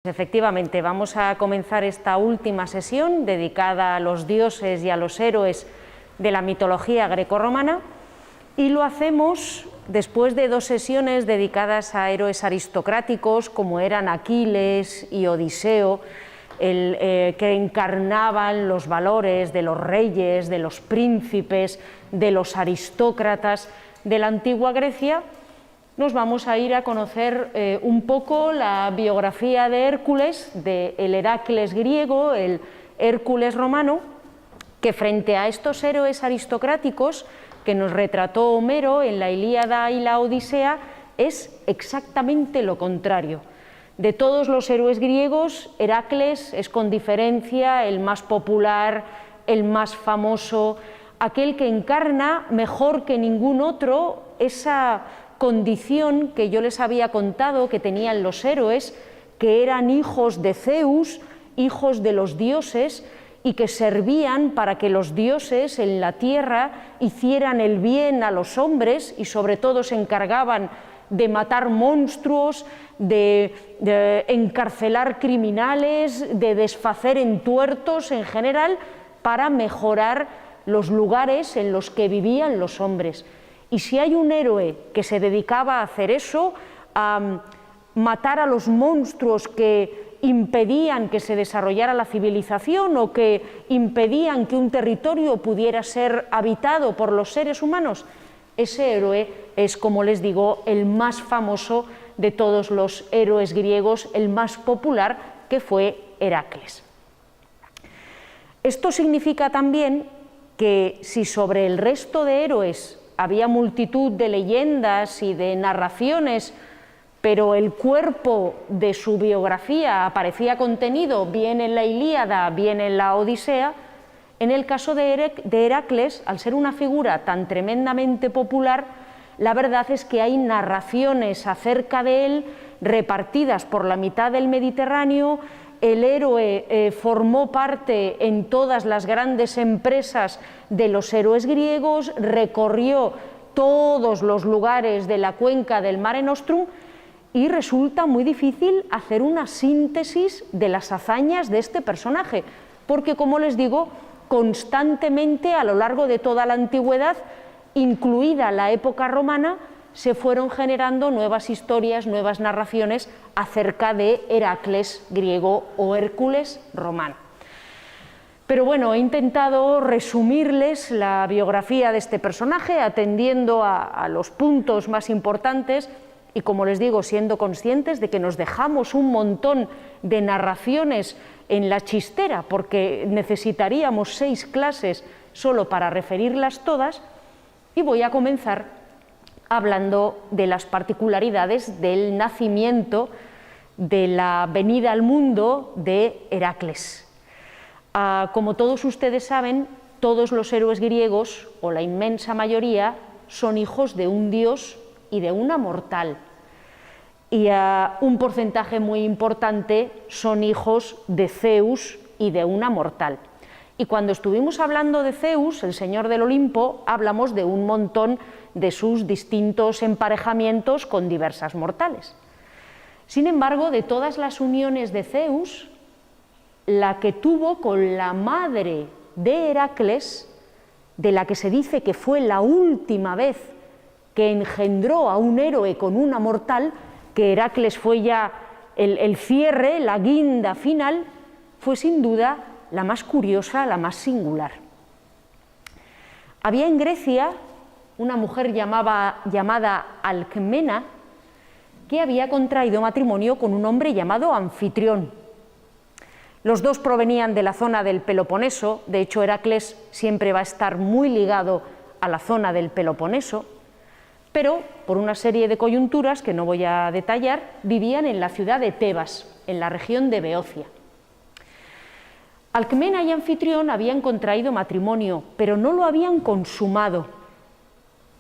Efectivamente, vamos a comenzar esta última sesión dedicada a los dioses y a los héroes de la mitología grecorromana, y lo hacemos después de 2 sesiones dedicadas a héroes aristocráticos como eran Aquiles y Odiseo, que encarnaban los valores de los reyes, de los príncipes, de los aristócratas de la antigua Grecia. Nos vamos a ir a conocer un poco la biografía de Hércules, del Heracles griego, el Hércules romano, que frente a estos héroes aristocráticos que nos retrató Homero en la Ilíada y la Odisea, es exactamente lo contrario. De todos los héroes griegos, Heracles es con diferencia el más popular, el más famoso, aquel que encarna mejor que ningún otro esa condición que yo les había contado que tenían los héroes, que eran hijos de Zeus, hijos de los dioses, y que servían para que los dioses en la tierra hicieran el bien a los hombres, y sobre todo se encargaban de matar monstruos, de encarcelar criminales, de desfacer entuertos en general, para mejorar los lugares en los que vivían los hombres. Y si hay un héroe que se dedicaba a hacer eso, a matar a los monstruos que impedían que se desarrollara la civilización o que impedían que un territorio pudiera ser habitado por los seres humanos, ese héroe es, como les digo, el más famoso de todos los héroes griegos, el más popular, que fue Heracles. Esto significa también que si sobre el resto de héroes había multitud de leyendas y de narraciones, pero el cuerpo de su biografía aparecía contenido bien en la Ilíada, bien en la Odisea, en el caso de Heracles, al ser una figura tan tremendamente popular, la verdad es que hay narraciones acerca de él repartidas por la mitad del Mediterráneo. El héroe formó parte en todas las grandes empresas de los héroes griegos, recorrió todos los lugares de la cuenca del Mare Nostrum, y resulta muy difícil hacer una síntesis de las hazañas de este personaje, porque, como les digo, constantemente a lo largo de toda la antigüedad, incluida la época romana, se fueron generando nuevas historias, nuevas narraciones acerca de Heracles griego o Hércules romano. Pero bueno, he intentado resumirles la biografía de este personaje atendiendo a los puntos más importantes y, como les digo, siendo conscientes de que nos dejamos un montón de narraciones en la chistera, porque necesitaríamos 6 clases solo para referirlas todas, y voy a comenzar hablando de las particularidades del nacimiento, de la venida al mundo de Heracles. Como todos ustedes saben, todos los héroes griegos, o la inmensa mayoría, son hijos de un dios y de una mortal. Y un porcentaje muy importante son hijos de Zeus y de una mortal. Y cuando estuvimos hablando de Zeus, el señor del Olimpo, hablamos de un montón de sus distintos emparejamientos con diversas mortales. Sin embargo, de todas las uniones de Zeus, la que tuvo con la madre de Heracles, de la que se dice que fue la última vez que engendró a un héroe con una mortal, que Heracles fue ya el cierre, la guinda final, fue sin duda la más curiosa, la más singular. Había en Grecia una mujer llamada Alcmena, que había contraído matrimonio con un hombre llamado Anfitrión. Los dos provenían de la zona del Peloponeso, de hecho Heracles siempre va a estar muy ligado a la zona del Peloponeso, pero por una serie de coyunturas que no voy a detallar, vivían en la ciudad de Tebas, en la región de Beocia. Alcmena y Anfitrión habían contraído matrimonio, pero no lo habían consumado.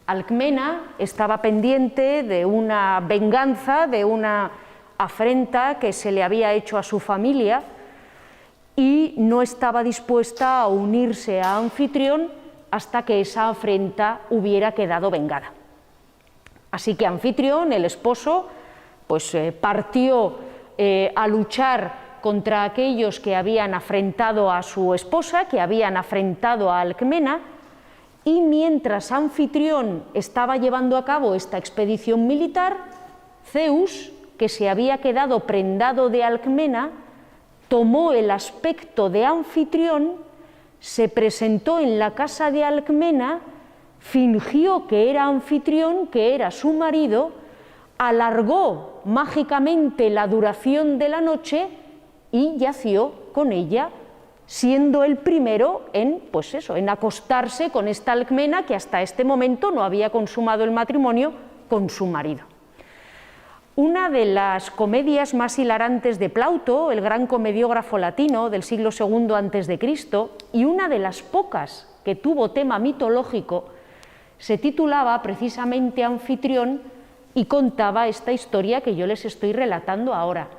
Alcmena estaba pendiente de una venganza, de una afrenta que se le había hecho a su familia y no estaba dispuesta a unirse a Anfitrión hasta que esa afrenta hubiera quedado vengada. Así que Anfitrión, el esposo, pues partió a luchar contra aquellos que habían afrentado a su esposa, que habían afrentado a Alcmena, y mientras Anfitrión estaba llevando a cabo esta expedición militar, Zeus, que se había quedado prendado de Alcmena, tomó el aspecto de Anfitrión, se presentó en la casa de Alcmena, fingió que era Anfitrión, que era su marido, alargó mágicamente la duración de la noche y yació con ella, siendo el primero en, pues eso, en acostarse con esta Alcmena que hasta este momento no había consumado el matrimonio con su marido. Una de las comedias más hilarantes de Plauto, el gran comediógrafo latino del siglo II a.C., y una de las pocas que tuvo tema mitológico, se titulaba precisamente Anfitrión y contaba esta historia que yo les estoy relatando ahora.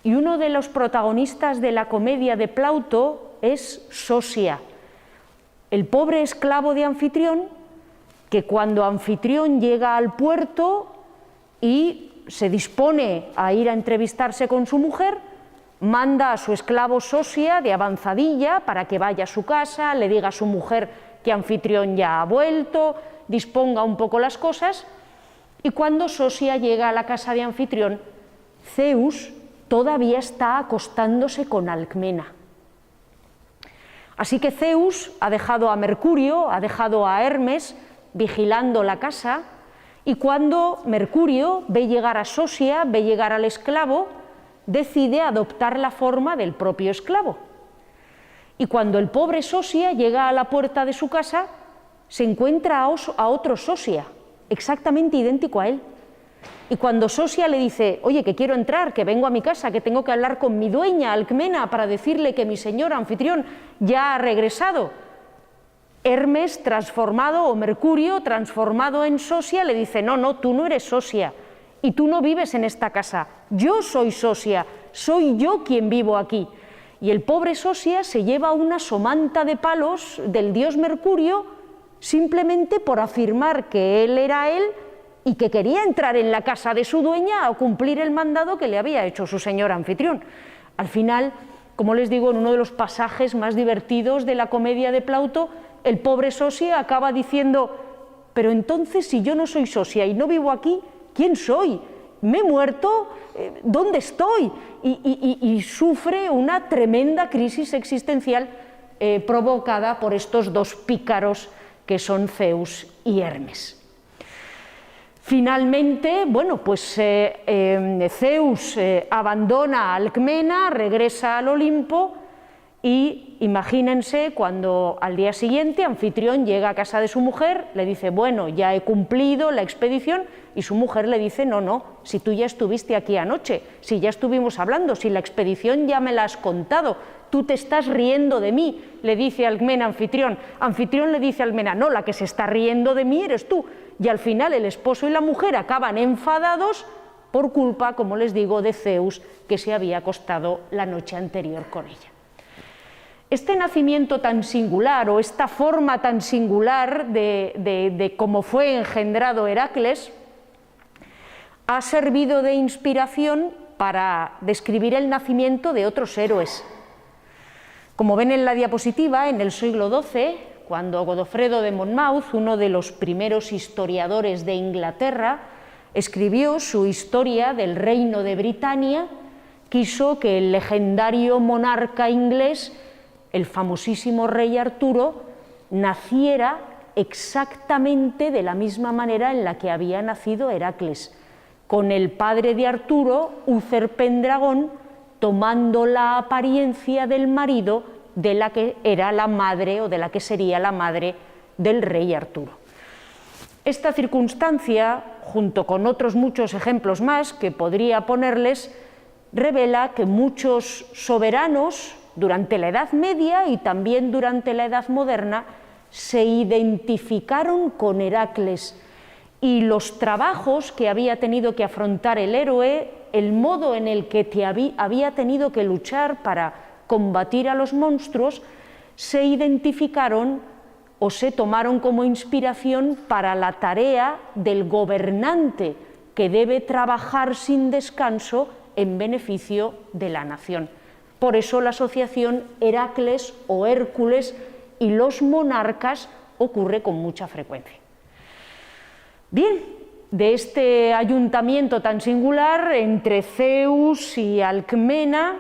Y uno de los protagonistas de la comedia de Plauto es Sosia, el pobre esclavo de Anfitrión, que cuando Anfitrión llega al puerto y se dispone a ir a entrevistarse con su mujer, manda a su esclavo Sosia de avanzadilla para que vaya a su casa, le diga a su mujer que Anfitrión ya ha vuelto, disponga un poco las cosas, y cuando Sosia llega a la casa de Anfitrión, Zeus todavía está acostándose con Alcmena. Así que Zeus ha dejado a Mercurio, ha dejado a Hermes vigilando la casa, y cuando Mercurio ve llegar a Sosia, ve llegar al esclavo, decide adoptar la forma del propio esclavo. Y cuando el pobre Sosia llega a la puerta de su casa, se encuentra a otro Sosia, exactamente idéntico a él. Y cuando Sosia le dice, oye, que quiero entrar, que vengo a mi casa, que tengo que hablar con mi dueña Alcmena para decirle que mi señor Anfitrión ya ha regresado, Hermes transformado, o Mercurio transformado en Sosia, le dice, no, no, tú no eres Sosia y tú no vives en esta casa, yo soy Sosia, soy yo quien vivo aquí. Y el pobre Sosia se lleva una somanta de palos del dios Mercurio simplemente por afirmar que él era él y que quería entrar en la casa de su dueña a cumplir el mandado que le había hecho su señor Anfitrión. Al final, como les digo, en uno de los pasajes más divertidos de la comedia de Plauto, el pobre Sosia acaba diciendo, pero entonces si yo no soy Sosia y no vivo aquí, ¿quién soy? ¿Me he muerto? ¿Dónde estoy? Y sufre una tremenda crisis existencial provocada por estos dos pícaros que son Zeus y Hermes. Finalmente, bueno, pues Zeus abandona a Alcmena, regresa al Olimpo y imagínense cuando al día siguiente Anfitrión llega a casa de su mujer, le dice, bueno, ya he cumplido la expedición, y su mujer le dice, no, no, si tú ya estuviste aquí anoche, si ya estuvimos hablando, si la expedición ya me la has contado, tú te estás riendo de mí, le dice Alcmena a Anfitrión. Anfitrión le dice a Alcmena, no, la que se está riendo de mí eres tú. Y al final el esposo y la mujer acaban enfadados por culpa, como les digo, de Zeus, que se había acostado la noche anterior con ella. Este nacimiento tan singular, o esta forma tan singular de cómo fue engendrado Heracles, ha servido de inspiración para describir el nacimiento de otros héroes. Como ven en la diapositiva, en el siglo XII, cuando Godofredo de Monmouth, uno de los primeros historiadores de Inglaterra, escribió su historia del reino de Britania, quiso que el legendario monarca inglés, el famosísimo rey Arturo, naciera exactamente de la misma manera en la que había nacido Heracles, con el padre de Arturo, Uther Pendragón, tomando la apariencia del marido de la que era la madre, o de la que sería la madre del rey Arturo. Esta circunstancia, junto con otros muchos ejemplos más que podría ponerles, revela que muchos soberanos durante la Edad Media y también durante la Edad Moderna se identificaron con Heracles y los trabajos que había tenido que afrontar el héroe, el modo en el que había tenido que luchar para combatir a los monstruos, se identificaron o se tomaron como inspiración para la tarea del gobernante que debe trabajar sin descanso en beneficio de la nación. Por eso la asociación Heracles o Hércules y los monarcas ocurre con mucha frecuencia. Bien, de este ayuntamiento tan singular entre Zeus y Alcmena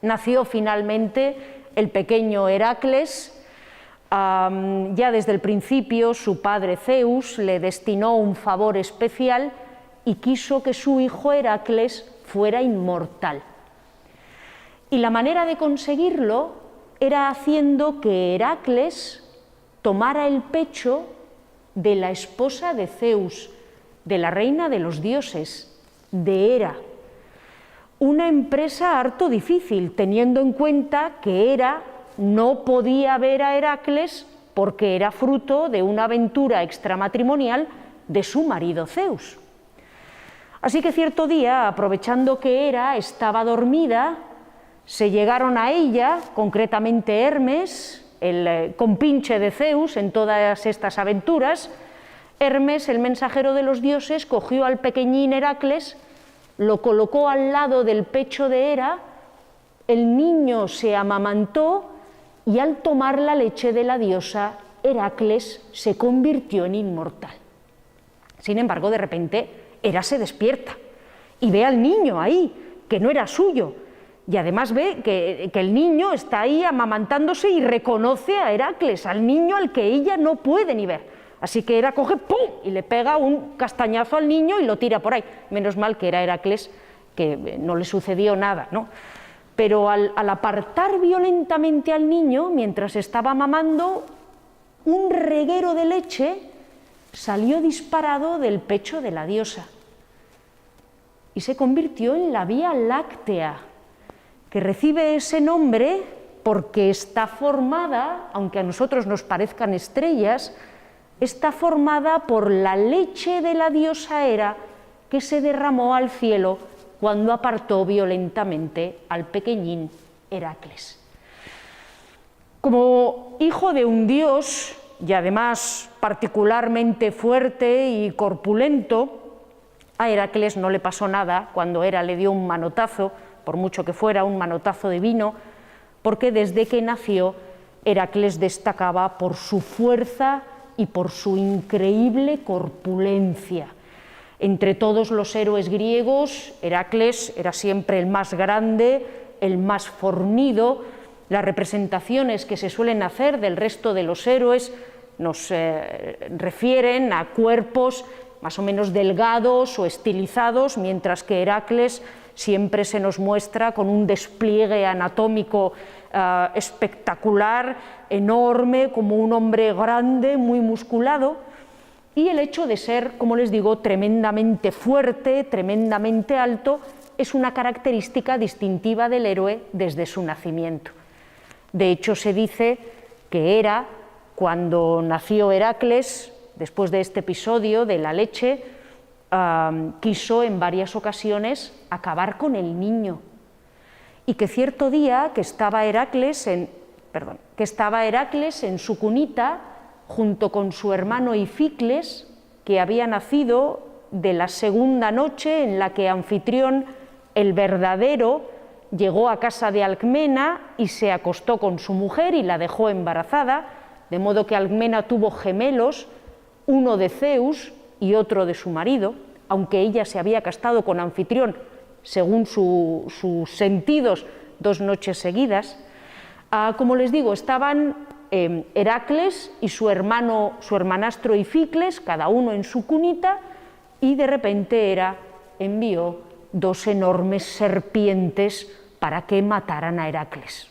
nació finalmente el pequeño Heracles. Ya desde el principio su padre Zeus le destinó un favor especial y quiso que su hijo Heracles fuera inmortal. Y la manera de conseguirlo era haciendo que Heracles tomara el pecho de la esposa de Zeus, de la reina de los dioses, de Hera. Una empresa harto difícil, teniendo en cuenta que Hera no podía ver a Heracles porque era fruto de una aventura extramatrimonial de su marido Zeus. Así que cierto día, aprovechando que Hera estaba dormida, se llegaron a ella, concretamente Hermes, el compinche de Zeus en todas estas aventuras. Hermes, el mensajero de los dioses, cogió al pequeñín Heracles, lo colocó al lado del pecho de Hera, el niño se amamantó y al tomar la leche de la diosa, Heracles se convirtió en inmortal. Sin embargo, de repente, Hera se despierta y ve al niño ahí, que no era suyo, y además ve que el niño está ahí amamantándose y reconoce a Heracles, al niño al que ella no puede ni ver. Así que Hera coge, ¡pum!, y le pega un castañazo al niño y lo tira por ahí. Menos mal que era Heracles, que no le sucedió nada, ¿no? Pero al apartar violentamente al niño, mientras estaba mamando, un reguero de leche salió disparado del pecho de la diosa y se convirtió en la Vía Láctea, que recibe ese nombre porque está formada, aunque a nosotros nos parezcan estrellas, está formada por la leche de la diosa Hera que se derramó al cielo cuando apartó violentamente al pequeñín Heracles. Como hijo de un dios, y además particularmente fuerte y corpulento, a Heracles no le pasó nada cuando Hera le dio un manotazo, por mucho que fuera un manotazo divino, porque desde que nació Heracles destacaba por su fuerza y por su increíble corpulencia. Entre todos los héroes griegos, Heracles era siempre el más grande, el más fornido. Las representaciones que se suelen hacer del resto de los héroes nos refieren a cuerpos más o menos delgados o estilizados, mientras que Heracles siempre se nos muestra con un despliegue anatómico espectacular, enorme, como un hombre grande, muy musculado, y el hecho de ser, como les digo, tremendamente fuerte, tremendamente alto, es una característica distintiva del héroe desde su nacimiento. De hecho, se dice que Hera, cuando nació Heracles, después de este episodio de la leche, quiso en varias ocasiones acabar con el niño, y que cierto día que estaba Heracles en su cunita junto con su hermano Ificles, que había nacido de la segunda noche en la que Anfitrión, el verdadero, llegó a casa de Alcmena y se acostó con su mujer y la dejó embarazada, de modo que Alcmena tuvo gemelos, uno de Zeus y otro de su marido, aunque ella se había acostado con Anfitrión, según sus sentidos, 2 noches seguidas. Como les digo, estaban Heracles y su hermanastro Ificles, cada uno en su cunita, y de repente Hera envió 2 enormes serpientes para que mataran a Heracles.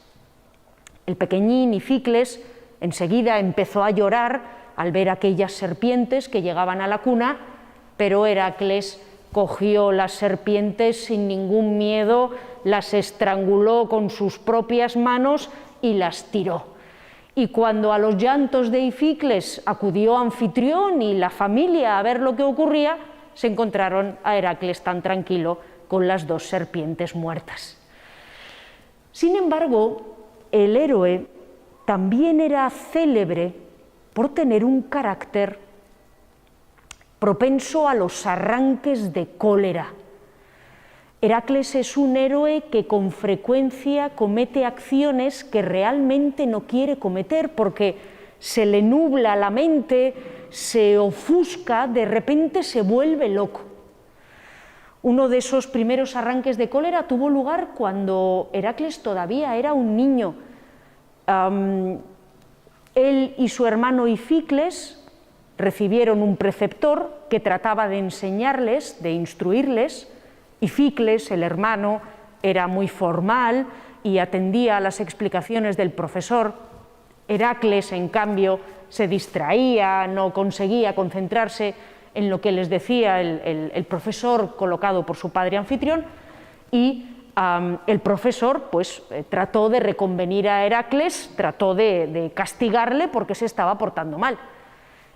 El pequeñín Ificles enseguida empezó a llorar al ver aquellas serpientes que llegaban a la cuna, pero Heracles cogió las serpientes sin ningún miedo, las estranguló con sus propias manos y las tiró. y cuando a los llantos de Ificles acudió Anfitrión y la familia a ver lo que ocurría, se encontraron a Heracles tan tranquilo con las dos serpientes muertas. Sin embargo, el héroe también era célebre por tener un carácter propenso a los arranques de cólera. Heracles es un héroe que con frecuencia comete acciones que realmente no quiere cometer porque se le nubla la mente, se ofusca, de repente se vuelve loco. Uno de esos primeros arranques de cólera tuvo lugar cuando Heracles todavía era un niño. Él y su hermano Ificles recibieron un preceptor que trataba de enseñarles, de instruirles. Ificles, el hermano, era muy formal y atendía a las explicaciones del profesor. Heracles, en cambio, se distraía, no conseguía concentrarse en lo que les decía el profesor colocado por su padre Anfitrión, y el profesor pues, trató de reconvenir a Heracles, trató de castigarle porque se estaba portando mal.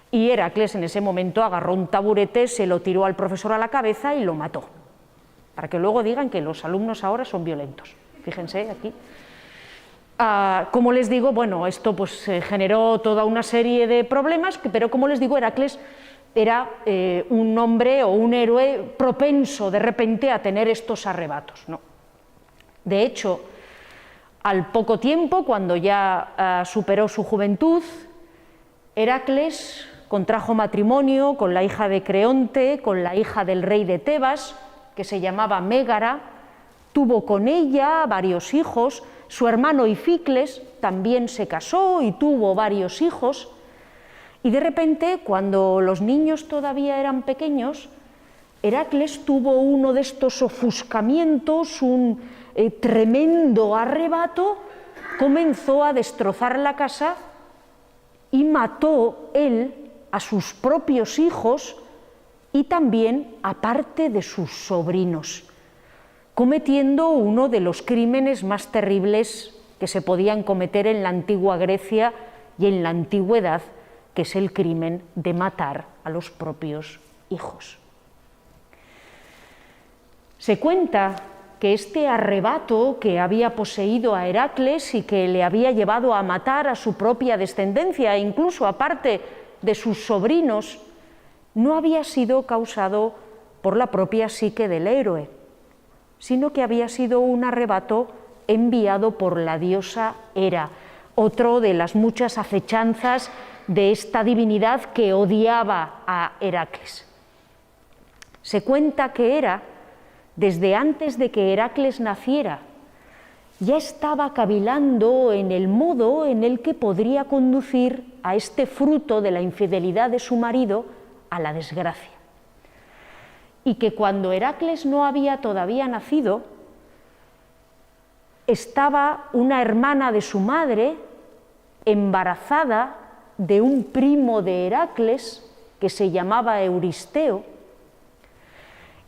Y Heracles en ese momento agarró un taburete, se lo tiró al profesor a la cabeza y lo mató. Para que luego digan que los alumnos ahora son violentos. Fíjense aquí. Como les digo, bueno, esto pues generó toda una serie de problemas, pero como les digo, Heracles era un hombre o un héroe propenso de repente a tener estos arrebatos, ¿no? De hecho, al poco tiempo, cuando ya superó su juventud, Heracles contrajo matrimonio con la hija de Creonte, con la hija del rey de Tebas, que se llamaba Mégara, tuvo con ella varios hijos, su hermano Ificles también se casó y tuvo varios hijos, y de repente, cuando los niños todavía eran pequeños, Heracles tuvo uno de estos ofuscamientos, un tremendo arrebato, comenzó a destrozar la casa y mató él a sus propios hijos y también a parte de sus sobrinos, cometiendo uno de los crímenes más terribles que se podían cometer en la antigua Grecia y en la antigüedad, que es el crimen de matar a los propios hijos. Se cuenta que este arrebato que había poseído a Heracles y que le había llevado a matar a su propia descendencia e incluso a parte de sus sobrinos, no había sido causado por la propia psique del héroe, sino que había sido un arrebato enviado por la diosa Hera, otro de las muchas acechanzas de esta divinidad que odiaba a Heracles. Se cuenta que Hera, desde antes de que Heracles naciera, ya estaba cavilando en el modo en el que podría conducir a este fruto de la infidelidad de su marido a la desgracia. Y que cuando Heracles no había todavía nacido, estaba una hermana de su madre embarazada de un primo de Heracles que se llamaba Euristeo,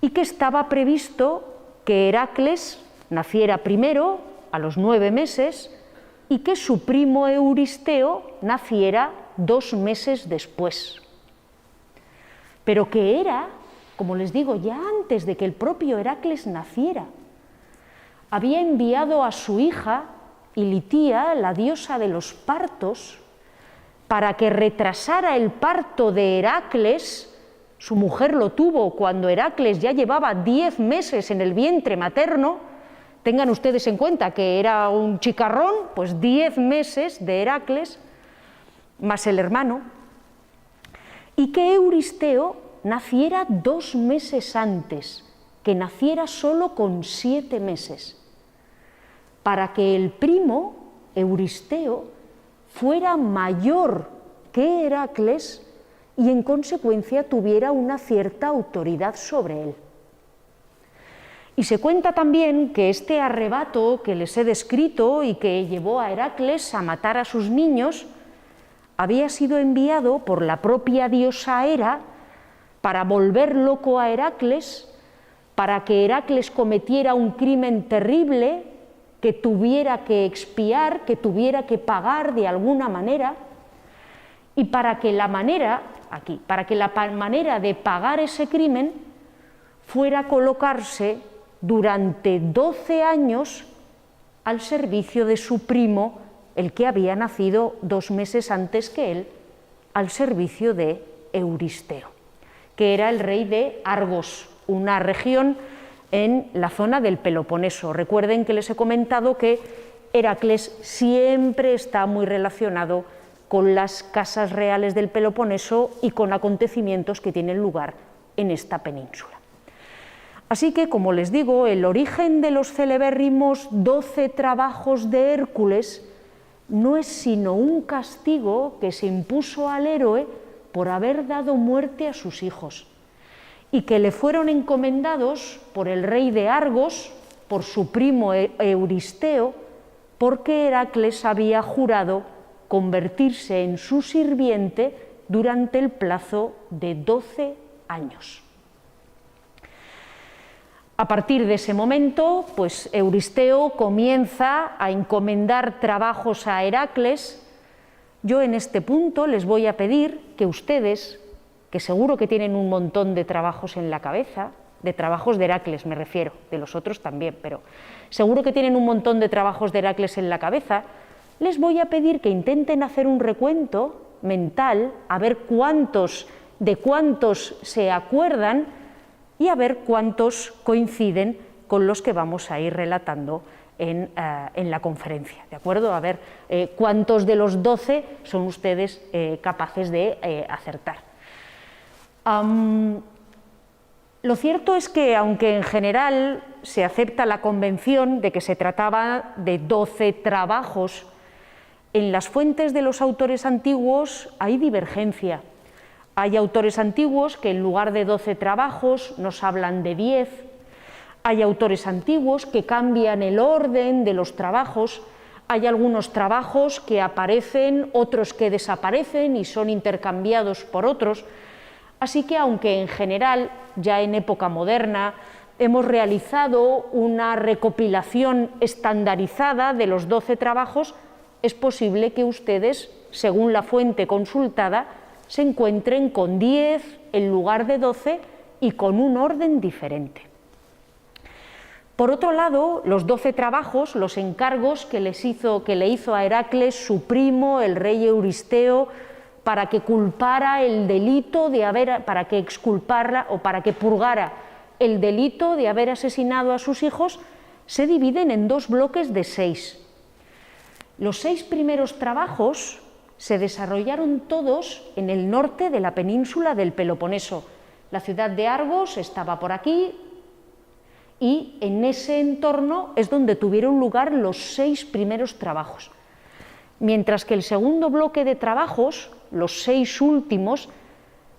y que estaba previsto que Heracles naciera primero, a los 9 meses, y que su primo Euristeo naciera 2 meses después. Pero que Hera, como les digo, ya antes de que el propio Heracles naciera, había enviado a su hija Ilitía, la diosa de los partos, para que retrasara el parto de Heracles. Su mujer lo tuvo cuando Heracles ya llevaba 10 meses en el vientre materno. Tengan ustedes en cuenta que era un chicarrón, pues 10 meses de Heracles, más el hermano, y que Euristeo naciera 2 meses antes, que naciera solo con 7 meses, para que el primo, Euristeo, fuera mayor que Heracles y en consecuencia tuviera una cierta autoridad sobre él. Y se cuenta también que este arrebato que les he descrito y que llevó a Heracles a matar a sus niños había sido enviado por la propia diosa Hera para volver loco a Heracles, para que Heracles cometiera un crimen terrible que tuviera que expiar, que tuviera que pagar de alguna manera, y para que la manera de pagar ese crimen fuera colocarse durante 12 años al servicio de su primo, el que había nacido 2 meses antes que él, al servicio de Euristeo, que era el rey de Argos, una región en la zona del Peloponeso. Recuerden que les he comentado que Heracles siempre está muy relacionado con las casas reales del Peloponeso y con acontecimientos que tienen lugar en esta península. Así que, como les digo, el origen de los celebérrimos 12 trabajos de Hércules no es sino un castigo que se impuso al héroe por haber dado muerte a sus hijos y que le fueron encomendados por el rey de Argos, por su primo Euristeo, porque Heracles había jurado convertirse en su sirviente durante el plazo de 12 años. A partir de ese momento, pues Euristeo comienza a encomendar trabajos a Heracles. Yo en este punto les voy a pedir que ustedes, que seguro que tienen un montón de trabajos en la cabeza, de trabajos de Heracles me refiero, de los otros también, pero seguro que tienen un montón de trabajos de Heracles en la cabeza, les voy a pedir que intenten hacer un recuento mental, a ver de cuántos se acuerdan y a ver cuántos coinciden con los que vamos a ir relatando en la conferencia, ¿de acuerdo? A ver cuántos de los 12 son ustedes capaces de acertar. Lo cierto es que, aunque en general se acepta la convención de que se trataba de 12 trabajos, en las fuentes de los autores antiguos hay divergencia. Hay autores antiguos que en lugar de 12 trabajos nos hablan de 10, hay autores antiguos que cambian el orden de los trabajos, hay algunos trabajos que aparecen, otros que desaparecen y son intercambiados por otros, así que aunque en general, ya en época moderna, hemos realizado una recopilación estandarizada de los 12 trabajos, es posible que ustedes, según la fuente consultada, se encuentren con 10 en lugar de 12 y con un orden diferente. Por otro lado, los 12 trabajos, los encargos que le hizo a Heracles su primo, el rey Euristeo, para que culpara el delito para que exculpara o para que purgara el delito de haber asesinado a sus hijos, se dividen en 2 bloques de 6. Los 6 primeros trabajos se desarrollaron todos en el norte de la península del Peloponeso. La ciudad de Argos estaba por aquí y en ese entorno es donde tuvieron lugar los 6 primeros trabajos. Mientras que el segundo bloque de trabajos, los 6 últimos,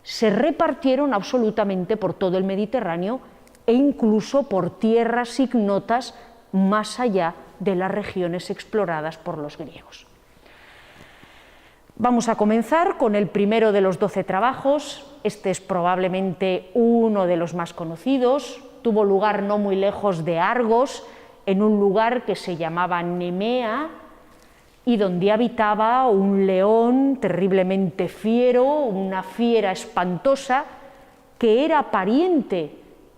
se repartieron absolutamente por todo el Mediterráneo e incluso por tierras ignotas más allá de las regiones exploradas por los griegos. Vamos a comenzar con el primero de los 12 trabajos. Este es probablemente uno de los más conocidos. Tuvo lugar no muy lejos de Argos, en un lugar que se llamaba Nemea y donde habitaba un león terriblemente fiero, una fiera espantosa, que era pariente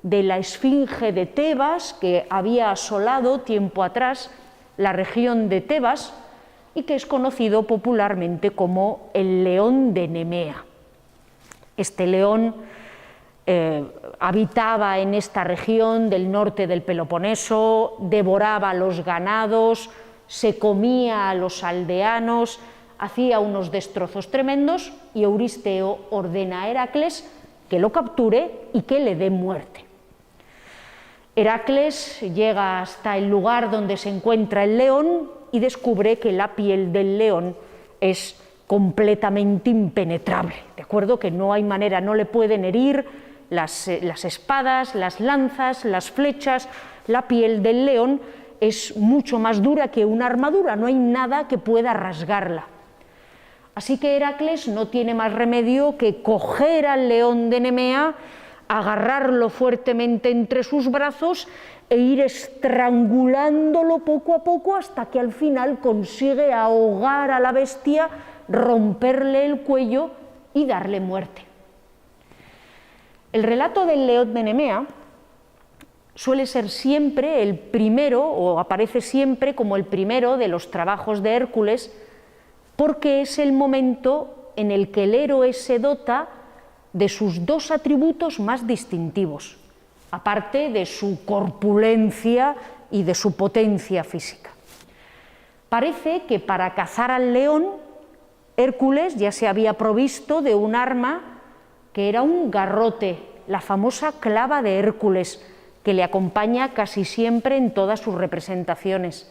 de la esfinge de Tebas, que había asolado tiempo atrás la región de Tebas y que es conocido popularmente como el león de Nemea. Este león habitaba en esta región del norte del Peloponeso, devoraba los ganados, se comía a los aldeanos, hacía unos destrozos tremendos y Euristeo ordena a Heracles que lo capture y que le dé muerte. Heracles llega hasta el lugar donde se encuentra el león y descubre que la piel del león es completamente impenetrable, ¿de acuerdo? Que no hay manera, no le pueden herir las espadas, las lanzas, las flechas, la piel del león es mucho más dura que una armadura, no hay nada que pueda rasgarla. Así que Heracles no tiene más remedio que coger al león de Nemea, agarrarlo fuertemente entre sus brazos e ir estrangulándolo poco a poco hasta que al final consigue ahogar a la bestia, romperle el cuello y darle muerte. El relato del león de Nemea suele ser siempre el primero, o aparece siempre como el primero de los trabajos de Hércules, porque es el momento en el que el héroe se dota de sus dos atributos más distintivos, aparte de su corpulencia y de su potencia física. Parece que para cazar al león, Hércules ya se había provisto de un arma que era un garrote, la famosa clava de Hércules, que le acompaña casi siempre en todas sus representaciones.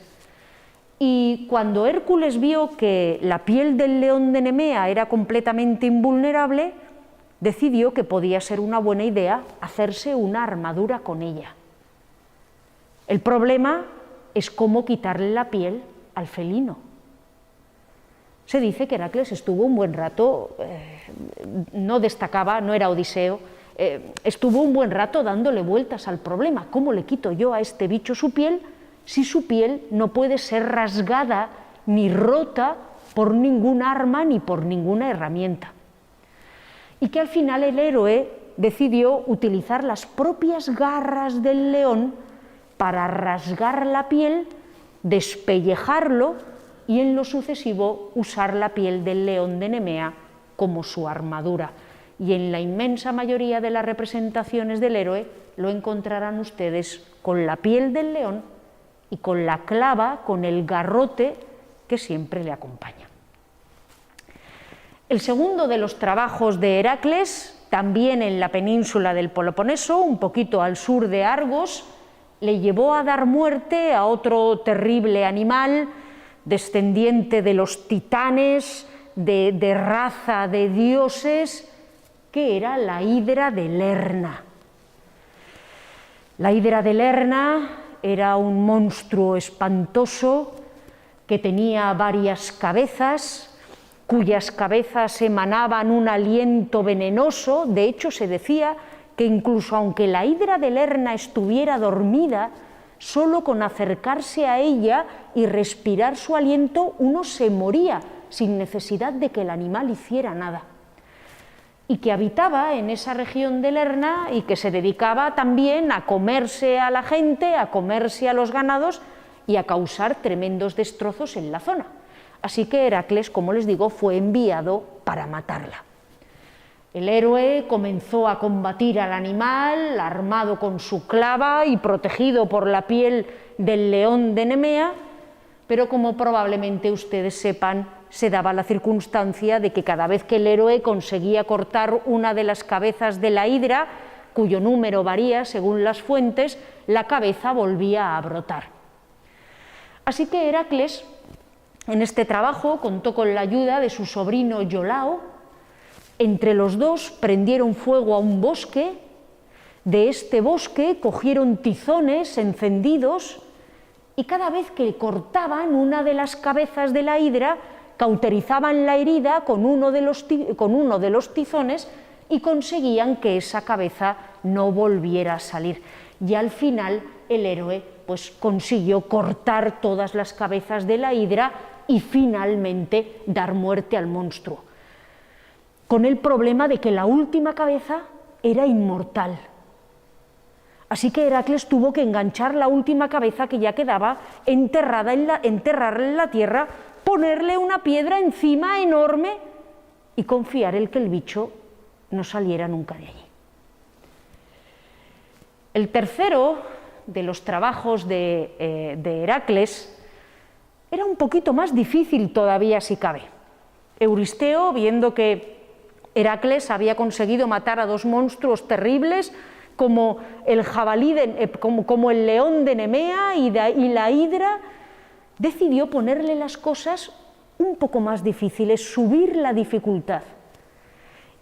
Y cuando Hércules vio que la piel del león de Nemea era completamente invulnerable, decidió que podía ser una buena idea hacerse una armadura con ella. El problema es cómo quitarle la piel al felino. Se dice que Heracles estuvo un buen rato, no destacaba, no era Odiseo, estuvo un buen rato dándole vueltas al problema. ¿Cómo le quito yo a este bicho su piel si su piel no puede ser rasgada ni rota por ningún arma ni por ninguna herramienta? Y que al final el héroe decidió utilizar las propias garras del león para rasgar la piel, despellejarlo y en lo sucesivo usar la piel del león de Nemea como su armadura. Y en la inmensa mayoría de las representaciones del héroe lo encontrarán ustedes con la piel del león y con la clava, con el garrote que siempre le acompaña. El segundo de los trabajos de Heracles, también en la península del Peloponeso, un poquito al sur de Argos, le llevó a dar muerte a otro terrible animal, descendiente de los titanes, de raza de dioses, que era la hidra de Lerna. La hidra de Lerna era un monstruo espantoso que tenía varias cabezas, cuyas cabezas emanaban un aliento venenoso. De hecho, se decía que incluso aunque la hidra de Lerna estuviera dormida, solo con acercarse a ella y respirar su aliento uno se moría sin necesidad de que el animal hiciera nada. Y que habitaba en esa región de Lerna y que se dedicaba también a comerse a la gente, a comerse a los ganados y a causar tremendos destrozos en la zona. Así que Heracles, como les digo, fue enviado para matarla. El héroe comenzó a combatir al animal, armado con su clava y protegido por la piel del león de Nemea, pero como probablemente ustedes sepan, se daba la circunstancia de que cada vez que el héroe conseguía cortar una de las cabezas de la hidra, cuyo número varía según las fuentes, la cabeza volvía a brotar. Así que Heracles, en este trabajo, contó con la ayuda de su sobrino Iolao. Entre los dos prendieron fuego a un bosque. De este bosque cogieron tizones encendidos y cada vez que cortaban una de las cabezas de la hidra, cauterizaban la herida con uno de los tizones y conseguían que esa cabeza no volviera a salir. Y al final el héroe consiguió cortar todas las cabezas de la hidra y finalmente dar muerte al monstruo, con el problema de que la última cabeza era inmortal. Así que Heracles tuvo que enganchar la última cabeza que ya quedaba, enterrarla en la tierra, ponerle una piedra encima enorme y confiar en que el bicho no saliera nunca de allí. El tercero de los trabajos de Heracles era un poquito más difícil todavía, si cabe. Euristeo, viendo que Heracles había conseguido matar a dos monstruos terribles como el jabalí, como el león de Nemea y la hidra, decidió ponerle las cosas un poco más difíciles, subir la dificultad,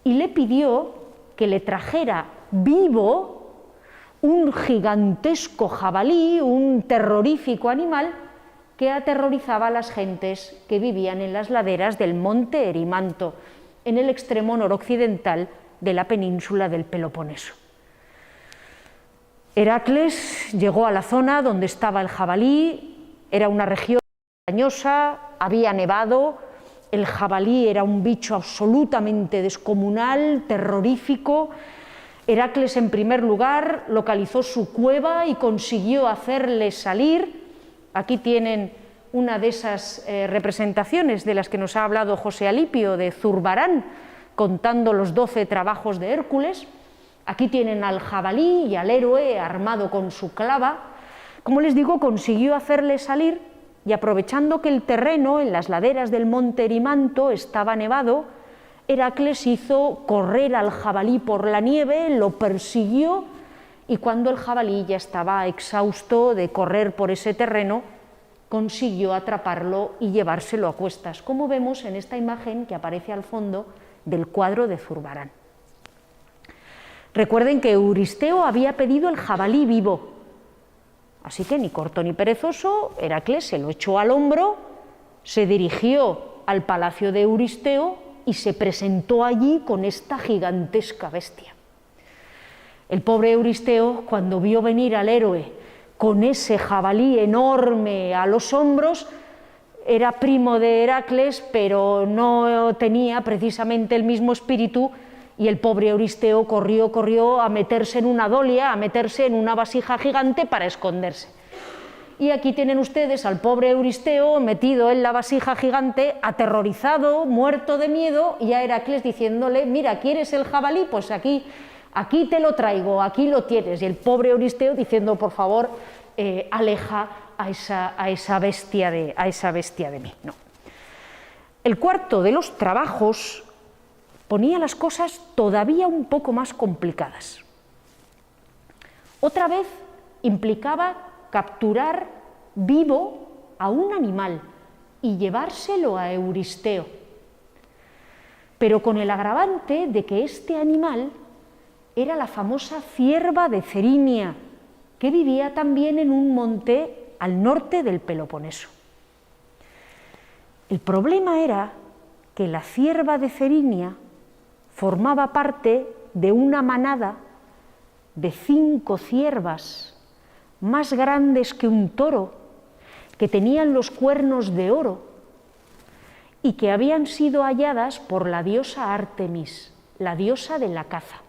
y le pidió que le trajera vivo un gigantesco jabalí, un terrorífico animal que aterrorizaba a las gentes que vivían en las laderas del monte Erimanto, en el extremo noroccidental de la península del Peloponeso. Heracles llegó a la zona donde estaba el jabalí, era una región montañosa, había nevado, el jabalí era un bicho absolutamente descomunal, terrorífico. Heracles, en primer lugar, localizó su cueva y consiguió hacerle salir. Aquí tienen una de esas representaciones de las que nos ha hablado José Alipio, de Zurbarán, contando los 12 trabajos de Hércules. Aquí tienen al jabalí y al héroe armado con su clava. Como les digo, consiguió hacerle salir y, aprovechando que el terreno en las laderas del monte Erimanto estaba nevado, Heracles hizo correr al jabalí por la nieve, lo persiguió, y cuando el jabalí ya estaba exhausto de correr por ese terreno, consiguió atraparlo y llevárselo a cuestas, como vemos en esta imagen que aparece al fondo del cuadro de Zurbarán. Recuerden que Euristeo había pedido el jabalí vivo, así que ni corto ni perezoso, Heracles se lo echó al hombro, se dirigió al palacio de Euristeo y se presentó allí con esta gigantesca bestia. El pobre Euristeo, cuando vio venir al héroe con ese jabalí enorme a los hombros, era primo de Heracles, pero no tenía precisamente el mismo espíritu, y el pobre Euristeo corrió a meterse en una dolia, a meterse en una vasija gigante para esconderse. Y aquí tienen ustedes al pobre Euristeo metido en la vasija gigante, aterrorizado, muerto de miedo, y a Heracles diciéndole: mira, ¿quieres el jabalí? Pues aquí te lo traigo, aquí lo tienes. Y el pobre Euristeo diciendo: por favor, aleja a esa bestia de mí. No. El cuarto de los trabajos ponía las cosas todavía un poco más complicadas. Otra vez implicaba capturar vivo a un animal y llevárselo a Euristeo, pero con el agravante de que este animal era la famosa cierva de Cerinia, que vivía también en un monte al norte del Peloponeso. El problema era que la cierva de Cerinia formaba parte de una manada de 5 ciervas más grandes que un toro, que tenían los cuernos de oro y que habían sido halladas por la diosa Artemis, la diosa de la caza.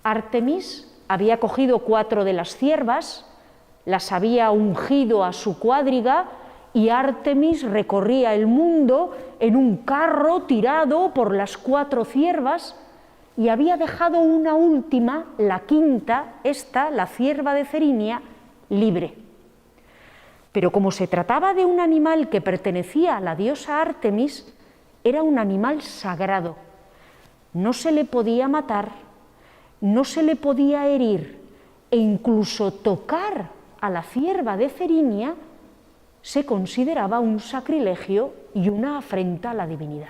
Artemis había cogido 4 de las ciervas, las había ungido a su cuadriga, y Artemis recorría el mundo en un carro tirado por las 4 ciervas, y había dejado una última, la quinta, la cierva de Cerinia, libre. Pero como se trataba de un animal que pertenecía a la diosa Artemis, era un animal sagrado. No se le podía matar, no se le podía herir, e incluso tocar a la cierva de Cerinia se consideraba un sacrilegio y una afrenta a la divinidad.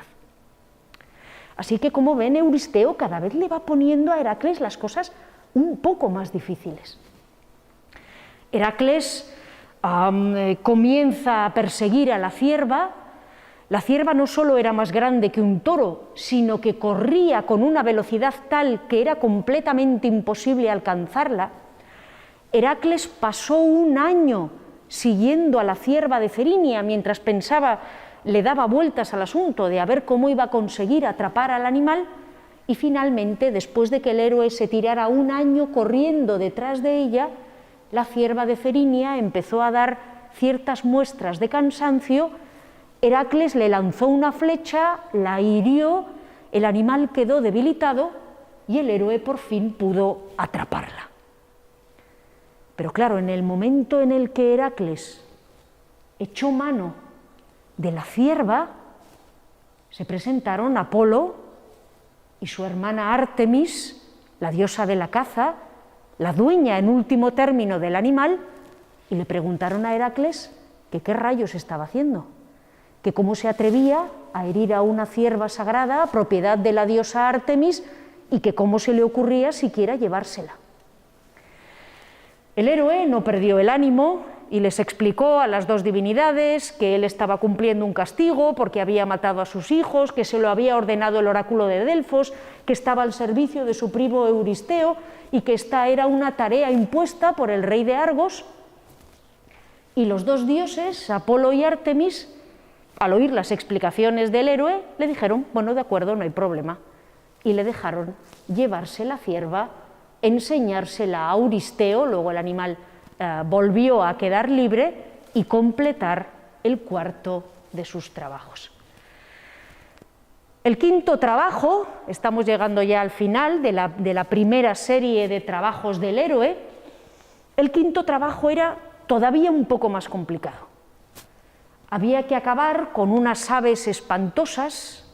Así que, como ven, Euristeo cada vez le va poniendo a Heracles las cosas un poco más difíciles. Heracles comienza a perseguir a la cierva. La cierva no solo era más grande que un toro, sino que corría con una velocidad tal que era completamente imposible alcanzarla. Heracles pasó un año siguiendo a la cierva de Cerinia mientras pensaba, le daba vueltas al asunto de a ver cómo iba a conseguir atrapar al animal, y finalmente, después de que el héroe se tirara un año corriendo detrás de ella, la cierva de Cerinia empezó a dar ciertas muestras de cansancio. Heracles le lanzó una flecha, la hirió, el animal quedó debilitado y el héroe por fin pudo atraparla. Pero claro, en el momento en el que Heracles echó mano de la cierva, se presentaron Apolo y su hermana Artemis, la diosa de la caza, la dueña en último término del animal, y le preguntaron a Heracles que qué rayos estaba haciendo, que cómo se atrevía a herir a una cierva sagrada, propiedad de la diosa Artemis, y que cómo se le ocurría siquiera llevársela. El héroe no perdió el ánimo y les explicó a las dos divinidades que él estaba cumpliendo un castigo porque había matado a sus hijos, que se lo había ordenado el oráculo de Delfos, que estaba al servicio de su primo Euristeo y que esta era una tarea impuesta por el rey de Argos. Y los dos dioses, Apolo y Artemis, al oír las explicaciones del héroe, le dijeron, bueno, de acuerdo, no hay problema. Y le dejaron llevarse la cierva, enseñársela a Euristeo, luego el animal volvió a quedar libre, y completar el cuarto de sus trabajos. El quinto trabajo, estamos llegando ya al final de la primera serie de trabajos del héroe, el quinto trabajo era todavía un poco más complicado. Había que acabar con unas aves espantosas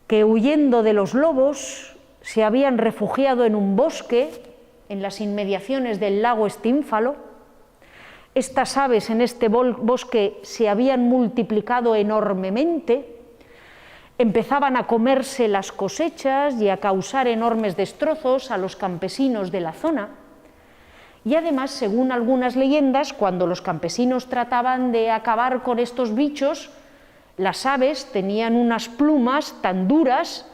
que, huyendo de los lobos, se habían refugiado en un bosque en las inmediaciones del lago Estínfalo. Estas aves en este bosque se habían multiplicado enormemente, empezaban a comerse las cosechas y a causar enormes destrozos a los campesinos de la zona. Y además, según algunas leyendas, cuando los campesinos trataban de acabar con estos bichos, las aves tenían unas plumas tan duras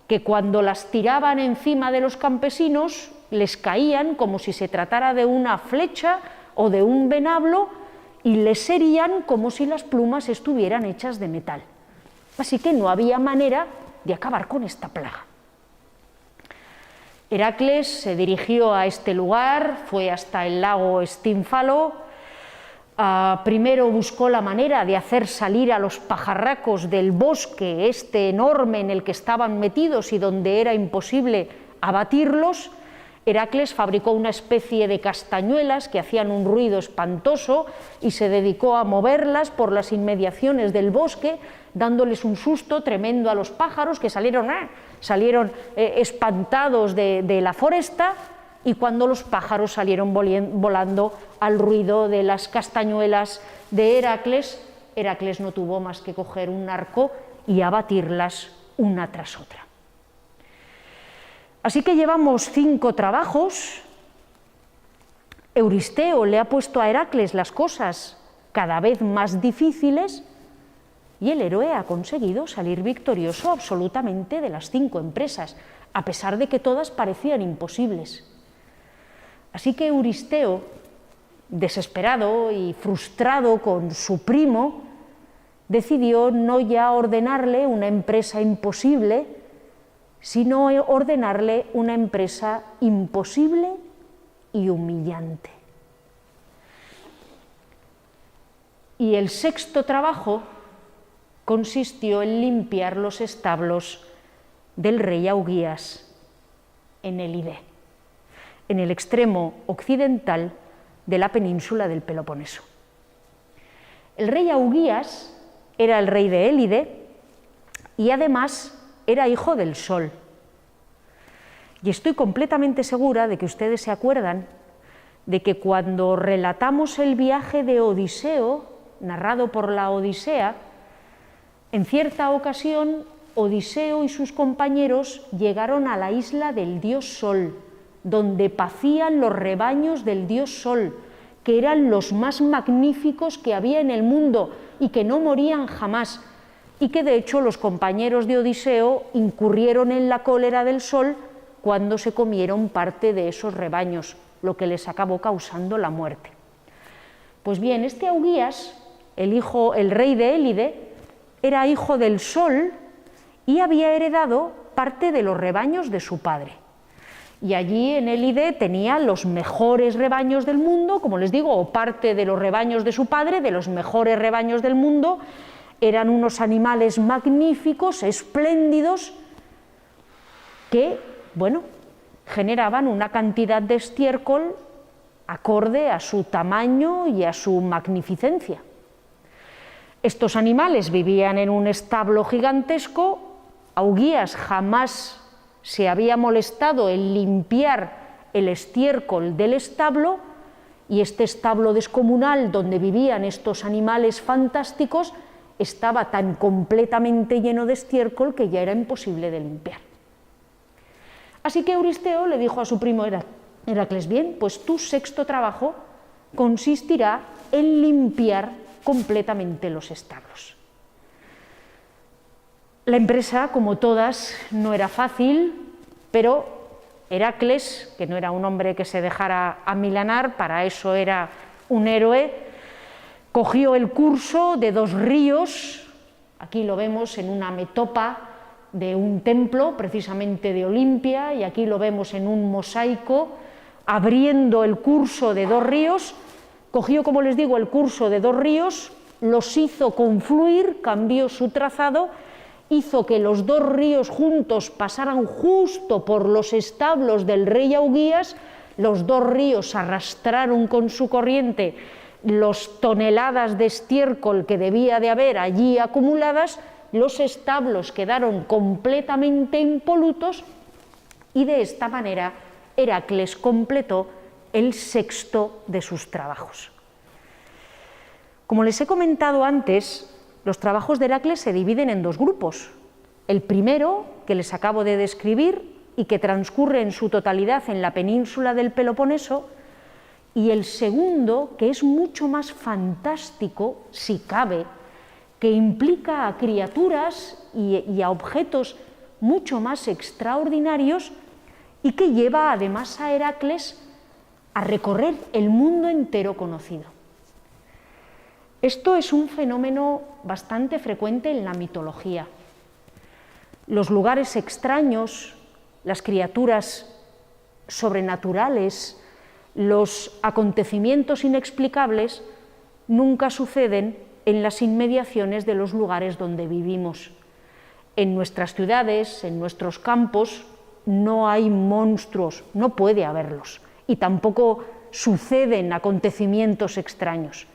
que cuando las tiraban encima de los campesinos les caían como si se tratara de una flecha o de un venablo y les herían como si las plumas estuvieran hechas de metal. Así que no había manera de acabar con esta plaga. Heracles se dirigió a este lugar, fue hasta el lago Estínfalo. Primero buscó la manera de hacer salir a los pajarracos del bosque este enorme en el que estaban metidos y donde era imposible abatirlos. Heracles fabricó una especie de castañuelas que hacían un ruido espantoso y se dedicó a moverlas por las inmediaciones del bosque, dándoles un susto tremendo a los pájaros que salieron espantados de la foresta, y cuando los pájaros salieron volando al ruido de las castañuelas de Heracles, Heracles no tuvo más que coger un arco y abatirlas una tras otra. Así que llevamos 5 trabajos. Euristeo le ha puesto a Heracles las cosas cada vez más difíciles y el héroe ha conseguido salir victorioso absolutamente de las 5 empresas, a pesar de que todas parecían imposibles. Así que Euristeo, desesperado y frustrado con su primo, decidió no ya ordenarle una empresa imposible, sino ordenarle una empresa imposible y humillante. Y el 6º trabajo consistió en limpiar los establos del rey Augías en Élide, en el extremo occidental de la península del Peloponeso. El rey Augías era el rey de Élide y además era hijo del Sol. Y estoy completamente segura de que ustedes se acuerdan de que cuando relatamos el viaje de Odiseo, narrado por la Odisea, en cierta ocasión Odiseo y sus compañeros llegaron a la isla del dios Sol, donde pacían los rebaños del dios Sol, que eran los más magníficos que había en el mundo y que no morían jamás, y que de hecho los compañeros de Odiseo incurrieron en la cólera del Sol cuando se comieron parte de esos rebaños, lo que les acabó causando la muerte. Pues bien, este Augías, el rey de Élide, era hijo del Sol y había heredado parte de los rebaños de su padre. Y allí en Élide tenía los mejores rebaños del mundo, como les digo, o parte de los rebaños de su padre, de los mejores rebaños del mundo. Eran unos animales magníficos, espléndidos, que, bueno, generaban una cantidad de estiércol acorde a su tamaño y a su magnificencia. Estos animales vivían en un establo gigantesco. Augías jamás se había molestado en limpiar el estiércol del establo, y este establo descomunal donde vivían estos animales fantásticos estaba tan completamente lleno de estiércol que ya era imposible de limpiar. Así que Euristeo le dijo a su primo Heracles: bien, pues tu 6º trabajo consistirá en limpiar completamente los establos. La empresa, como todas, no era fácil, pero Heracles, que no era un hombre que se dejara amilanar, para eso era un héroe, cogió el curso de 2 ríos, aquí lo vemos en una metopa de un templo, precisamente de Olimpia, y aquí lo vemos en un mosaico, abriendo el curso de 2 ríos, cogió, como les digo, el curso de 2 ríos, los hizo confluir, cambió su trazado, hizo que los 2 ríos juntos pasaran justo por los establos del rey Augías, los 2 ríos arrastraron con su corriente las toneladas de estiércol que debía de haber allí acumuladas, los establos quedaron completamente impolutos y de esta manera Heracles completó el 6º de sus trabajos. Como les he comentado antes, los trabajos de Heracles se dividen en 2 grupos. El primero, que les acabo de describir y que transcurre en su totalidad en la península del Peloponeso, y el segundo, que es mucho más fantástico, si cabe, que implica a criaturas y a objetos mucho más extraordinarios y que lleva además a Heracles a recorrer el mundo entero conocido. Esto es un fenómeno bastante frecuente en la mitología. Los lugares extraños, las criaturas sobrenaturales, los acontecimientos inexplicables nunca suceden en las inmediaciones de los lugares donde vivimos. En nuestras ciudades, en nuestros campos, no hay monstruos, no puede haberlos, y tampoco suceden acontecimientos extraños.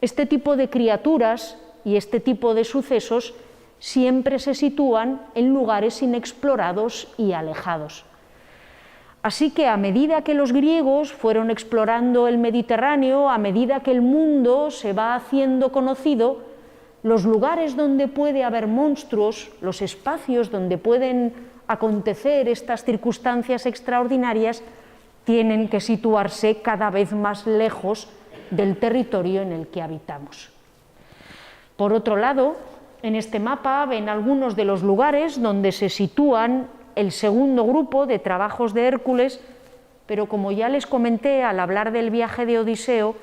Este tipo de criaturas y este tipo de sucesos siempre se sitúan en lugares inexplorados y alejados. Así que a medida que los griegos fueron explorando el Mediterráneo, a medida que el mundo se va haciendo conocido, los lugares donde puede haber monstruos, los espacios donde pueden acontecer estas circunstancias extraordinarias, tienen que situarse cada vez más lejos del territorio en el que habitamos. Por otro lado, en este mapa ven algunos de los lugares donde se sitúan el segundo grupo de trabajos de Hércules, pero como ya les comenté al hablar del viaje de Odiseo,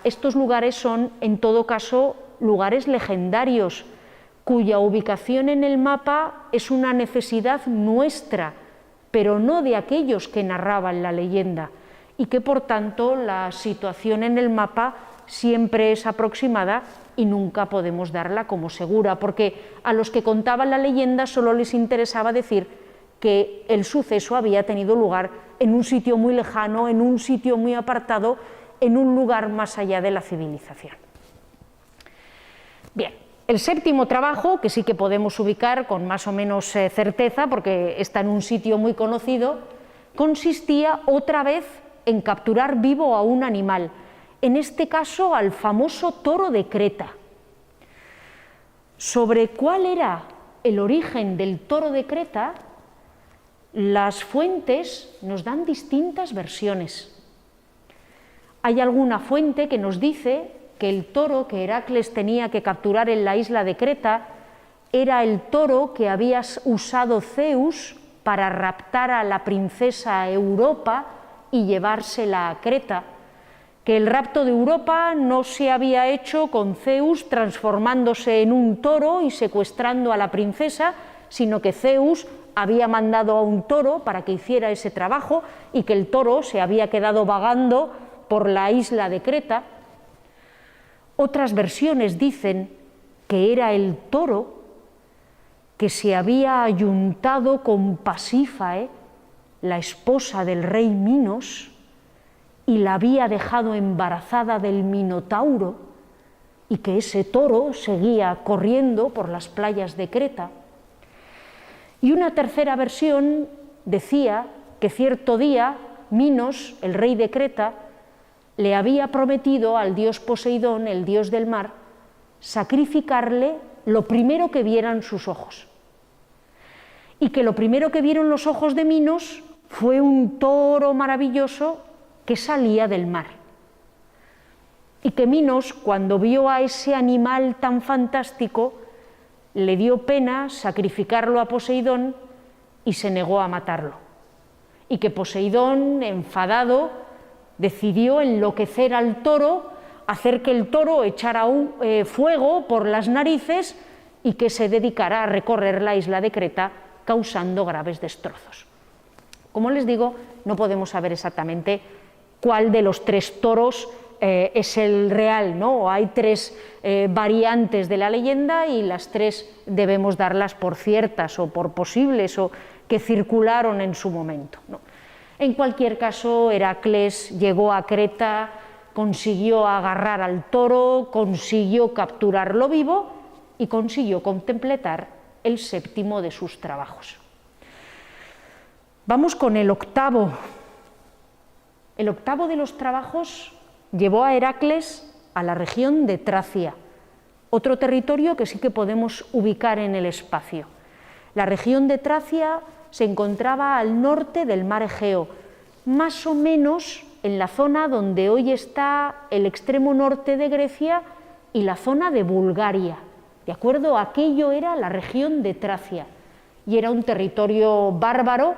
estos lugares son en todo caso lugares legendarios, cuya ubicación en el mapa es una necesidad nuestra, pero no de aquellos que narraban la leyenda, y que por tanto la situación en el mapa siempre es aproximada y nunca podemos darla como segura, porque a los que contaban la leyenda solo les interesaba decir que el suceso había tenido lugar en un sitio muy lejano, en un sitio muy apartado, en un lugar más allá de la civilización. Bien, el séptimo trabajo, que sí que podemos ubicar con más o menos certeza, porque está en un sitio muy conocido, consistía otra vez en capturar vivo a un animal, en este caso al famoso toro de Creta. Sobre cuál era el origen del toro de Creta, las fuentes nos dan distintas versiones. Hay alguna fuente que nos dice que el toro que Heracles tenía que capturar en la isla de Creta era el toro que había usado Zeus para raptar a la princesa Europa y llevársela a Creta, que el rapto de Europa no se había hecho con Zeus transformándose en un toro y secuestrando a la princesa, sino que Zeus había mandado a un toro para que hiciera ese trabajo y que el toro se había quedado vagando por la isla de Creta. Otras versiones dicen que era el toro que se había ayuntado con Pasífae, la esposa del rey Minos, y la había dejado embarazada del Minotauro, y que ese toro seguía corriendo por las playas de Creta. Y una tercera versión decía que cierto día Minos, el rey de Creta, le había prometido al dios Poseidón, el dios del mar, sacrificarle lo primero que vieran sus ojos. Y que lo primero que vieron los ojos de Minos fue un toro maravilloso que salía del mar. y que Minos, cuando vio a ese animal tan fantástico, le dio pena sacrificarlo a Poseidón y se negó a matarlo. Y que Poseidón, enfadado, decidió enloquecer al toro, hacer que el toro echara fuego por las narices y que se dedicara a recorrer la isla de Creta causando graves destrozos. Como les digo, no podemos saber exactamente cuál de los tres toros es el real, ¿no? Hay tres variantes de la leyenda y las tres debemos darlas por ciertas o por posibles o que circularon en su momento, ¿no? En cualquier caso, Heracles llegó a Creta, consiguió agarrar al toro, consiguió capturarlo vivo y consiguió completar el séptimo de sus trabajos. Vamos con el octavo. El octavo de los trabajos llevó a Heracles a la región de Tracia, otro territorio que sí que podemos ubicar en el espacio. La región de Tracia se encontraba al norte del mar Egeo, más o menos en la zona donde hoy está el extremo norte de Grecia y la zona de Bulgaria. ¿De acuerdo? Aquello era la región de Tracia y era un territorio bárbaro,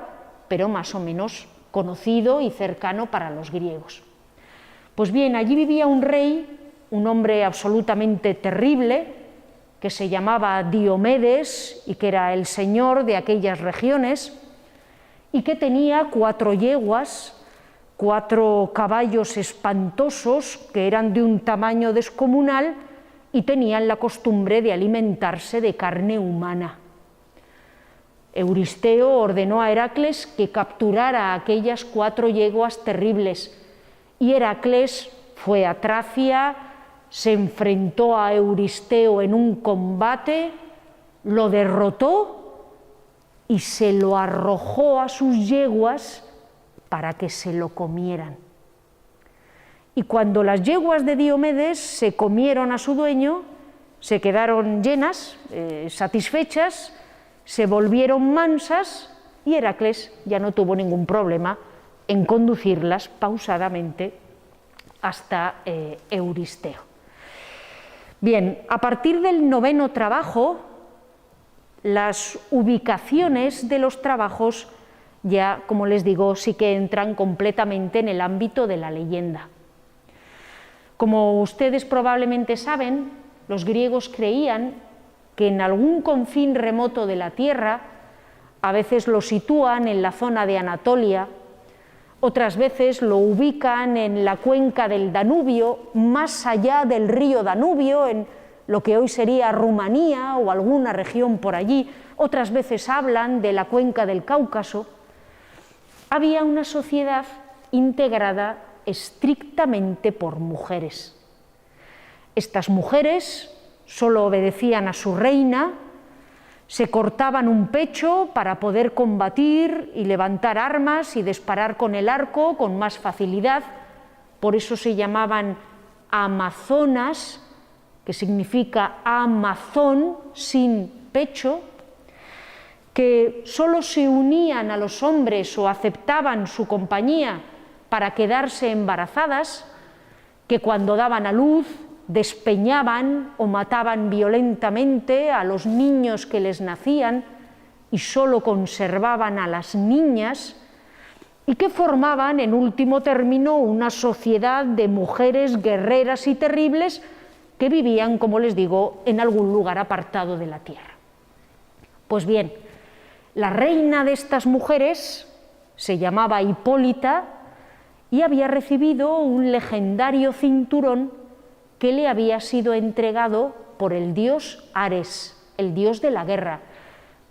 pero más o menos conocido y cercano para los griegos. Pues bien, allí vivía un rey, un hombre absolutamente terrible, que se llamaba Diomedes y que era el señor de aquellas regiones y que tenía 4 yeguas, 4 caballos espantosos que eran de un tamaño descomunal y tenían la costumbre de alimentarse de carne humana. Euristeo ordenó a Heracles que capturara aquellas 4 yeguas terribles y Heracles fue a Tracia, se enfrentó a Euristeo en un combate, lo derrotó y se lo arrojó a sus yeguas para que se lo comieran. Y cuando las yeguas de Diomedes se comieron a su dueño, se quedaron llenas, satisfechas, se volvieron mansas y Heracles ya no tuvo ningún problema en conducirlas pausadamente hasta Euristeo. Bien, a partir del 9º trabajo, las ubicaciones de los trabajos ya, como les digo, sí que entran completamente en el ámbito de la leyenda. Como ustedes probablemente saben, los griegos creían que en algún confín remoto de la tierra, a veces lo sitúan en la zona de Anatolia, otras veces lo ubican en la cuenca del Danubio, más allá del río Danubio, en lo que hoy sería Rumanía o alguna región por allí, otras veces hablan de la cuenca del Cáucaso. Había una sociedad integrada estrictamente por mujeres. Estas mujeres solo obedecían a su reina, se cortaban un pecho para poder combatir y levantar armas y disparar con el arco con más facilidad, por eso se llamaban amazonas, que significa amazón, sin pecho, que solo se unían a los hombres o aceptaban su compañía para quedarse embarazadas, que cuando daban a luz despeñaban o mataban violentamente a los niños que les nacían y solo conservaban a las niñas, y que formaban en último término una sociedad de mujeres guerreras y terribles que vivían, como les digo, en algún lugar apartado de la tierra. Pues bien, la reina de estas mujeres se llamaba Hipólita y había recibido un legendario cinturón que le había sido entregado por el dios Ares, el dios de la guerra.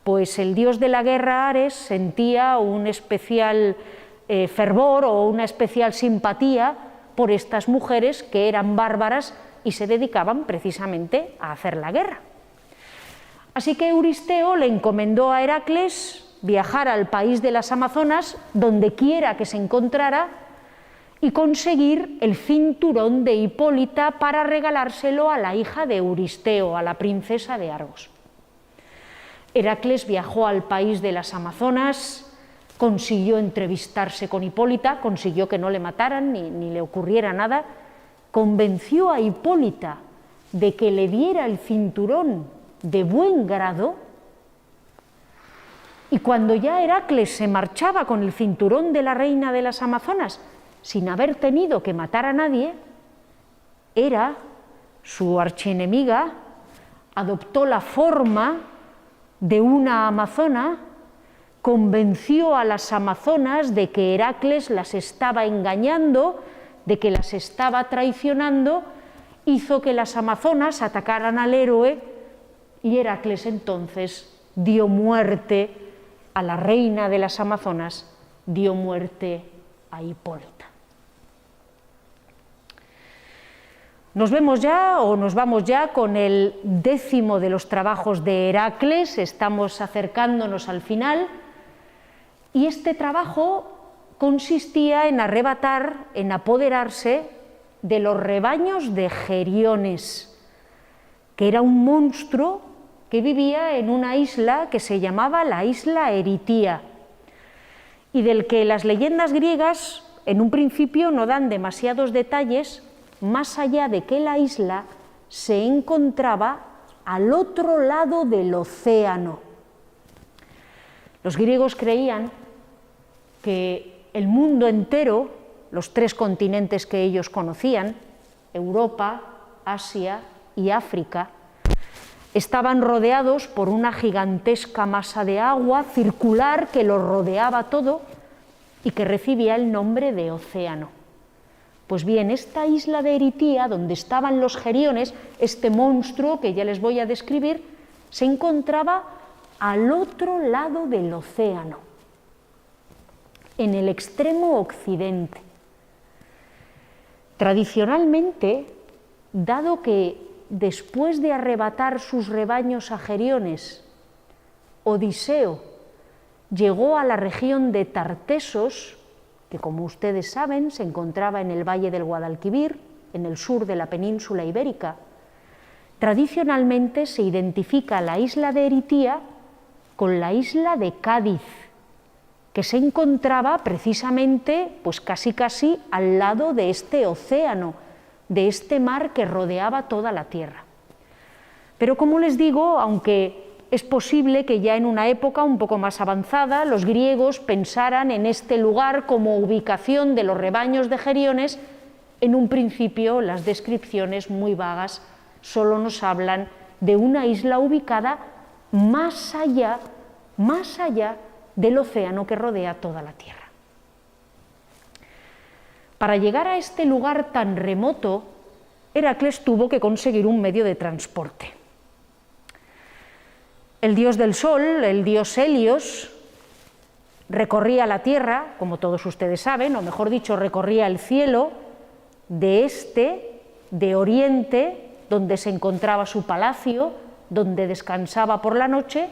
Pues el dios de la guerra, Ares, sentía un especial fervor o una especial simpatía por estas mujeres que eran bárbaras y se dedicaban precisamente a hacer la guerra. Así que Euristeo le encomendó a Heracles viajar al país de las Amazonas, donde quiera que se encontrara, y conseguir el cinturón de Hipólita para regalárselo a la hija de Euristeo, a la princesa de Argos. Heracles viajó al país de las Amazonas, consiguió entrevistarse con Hipólita, consiguió que no le mataran ni le ocurriera nada, convenció a Hipólita de que le diera el cinturón de buen grado, y cuando ya Heracles se marchaba con el cinturón de la reina de las Amazonas, sin haber tenido que matar a nadie, Hera, su archienemiga, adoptó la forma de una amazona, convenció a las amazonas de que Heracles las estaba engañando, de que las estaba traicionando, hizo que las amazonas atacaran al héroe y Heracles entonces dio muerte a la reina de las Amazonas, dio muerte a Hipólita. Nos vemos ya, o nos vamos ya, con el 10º de los trabajos de Heracles, estamos acercándonos al final, y este trabajo consistía en arrebatar, en apoderarse de los rebaños de Geriones, que era un monstruo que vivía en una isla que se llamaba la isla Eritía, y del que las leyendas griegas en un principio no dan demasiados detalles, más allá de que la isla se encontraba al otro lado del océano. Los griegos creían que el mundo entero, los 3 continentes que ellos conocían, Europa, Asia y África, estaban rodeados por una gigantesca masa de agua circular que los rodeaba todo y que recibía el nombre de océano. Pues bien, esta isla de Eritía, donde estaban los geriones, este monstruo que ya les voy a describir, se encontraba al otro lado del océano, en el extremo occidente. Tradicionalmente, dado que después de arrebatar sus rebaños a Geriones, Odiseo llegó a la región de Tartesos, que como ustedes saben se encontraba en el valle del Guadalquivir, en el sur de la península ibérica, tradicionalmente se identifica la isla de Eritía con la isla de Cádiz, que se encontraba precisamente, pues casi al lado de este océano, de este mar que rodeaba toda la tierra. Pero como les digo, aunque es posible que ya en una época un poco más avanzada los griegos pensaran en este lugar como ubicación de los rebaños de Geriones, en un principio las descripciones muy vagas solo nos hablan de una isla ubicada más allá del océano que rodea toda la tierra. Para llegar a este lugar tan remoto, Heracles tuvo que conseguir un medio de transporte. El dios del sol, el dios Helios, recorría la tierra, como todos ustedes saben, o mejor dicho, recorría el cielo de este, de oriente, donde se encontraba su palacio, donde descansaba por la noche,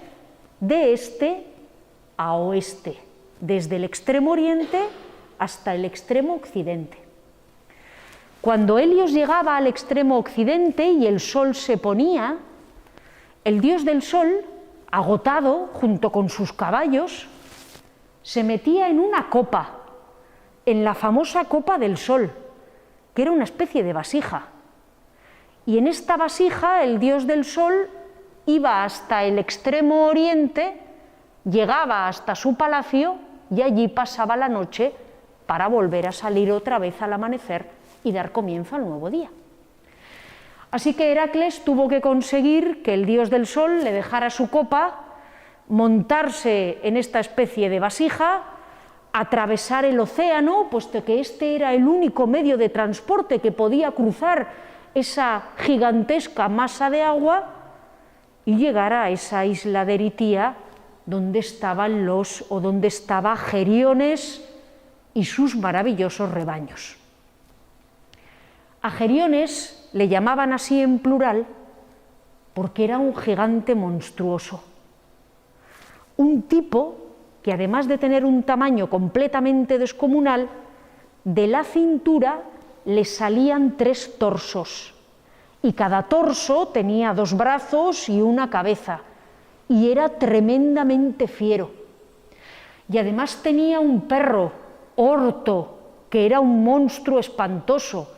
de este a oeste, desde el extremo oriente hasta el extremo occidente. Cuando Helios llegaba al extremo occidente y el sol se ponía, el dios del sol, agotado junto con sus caballos, se metía en una copa, en la famosa copa del sol, que era una especie de vasija. Y en esta vasija el dios del sol iba hasta el extremo oriente, llegaba hasta su palacio y allí pasaba la noche para volver a salir otra vez al amanecer y dar comienzo al nuevo día. Así que Heracles tuvo que conseguir que el dios del sol le dejara su copa, montarse en esta especie de vasija, atravesar el océano, puesto que este era el único medio de transporte que podía cruzar esa gigantesca masa de agua, y llegar a esa isla de Eritía donde estaba Geriones y sus maravillosos rebaños. A Geriones le llamaban así en plural porque era un gigante monstruoso, un tipo que además de tener un tamaño completamente descomunal, de la cintura le salían 3 torsos, y cada torso tenía 2 brazos y una cabeza, y era tremendamente fiero. Y además tenía un perro, Orto, que era un monstruo espantoso,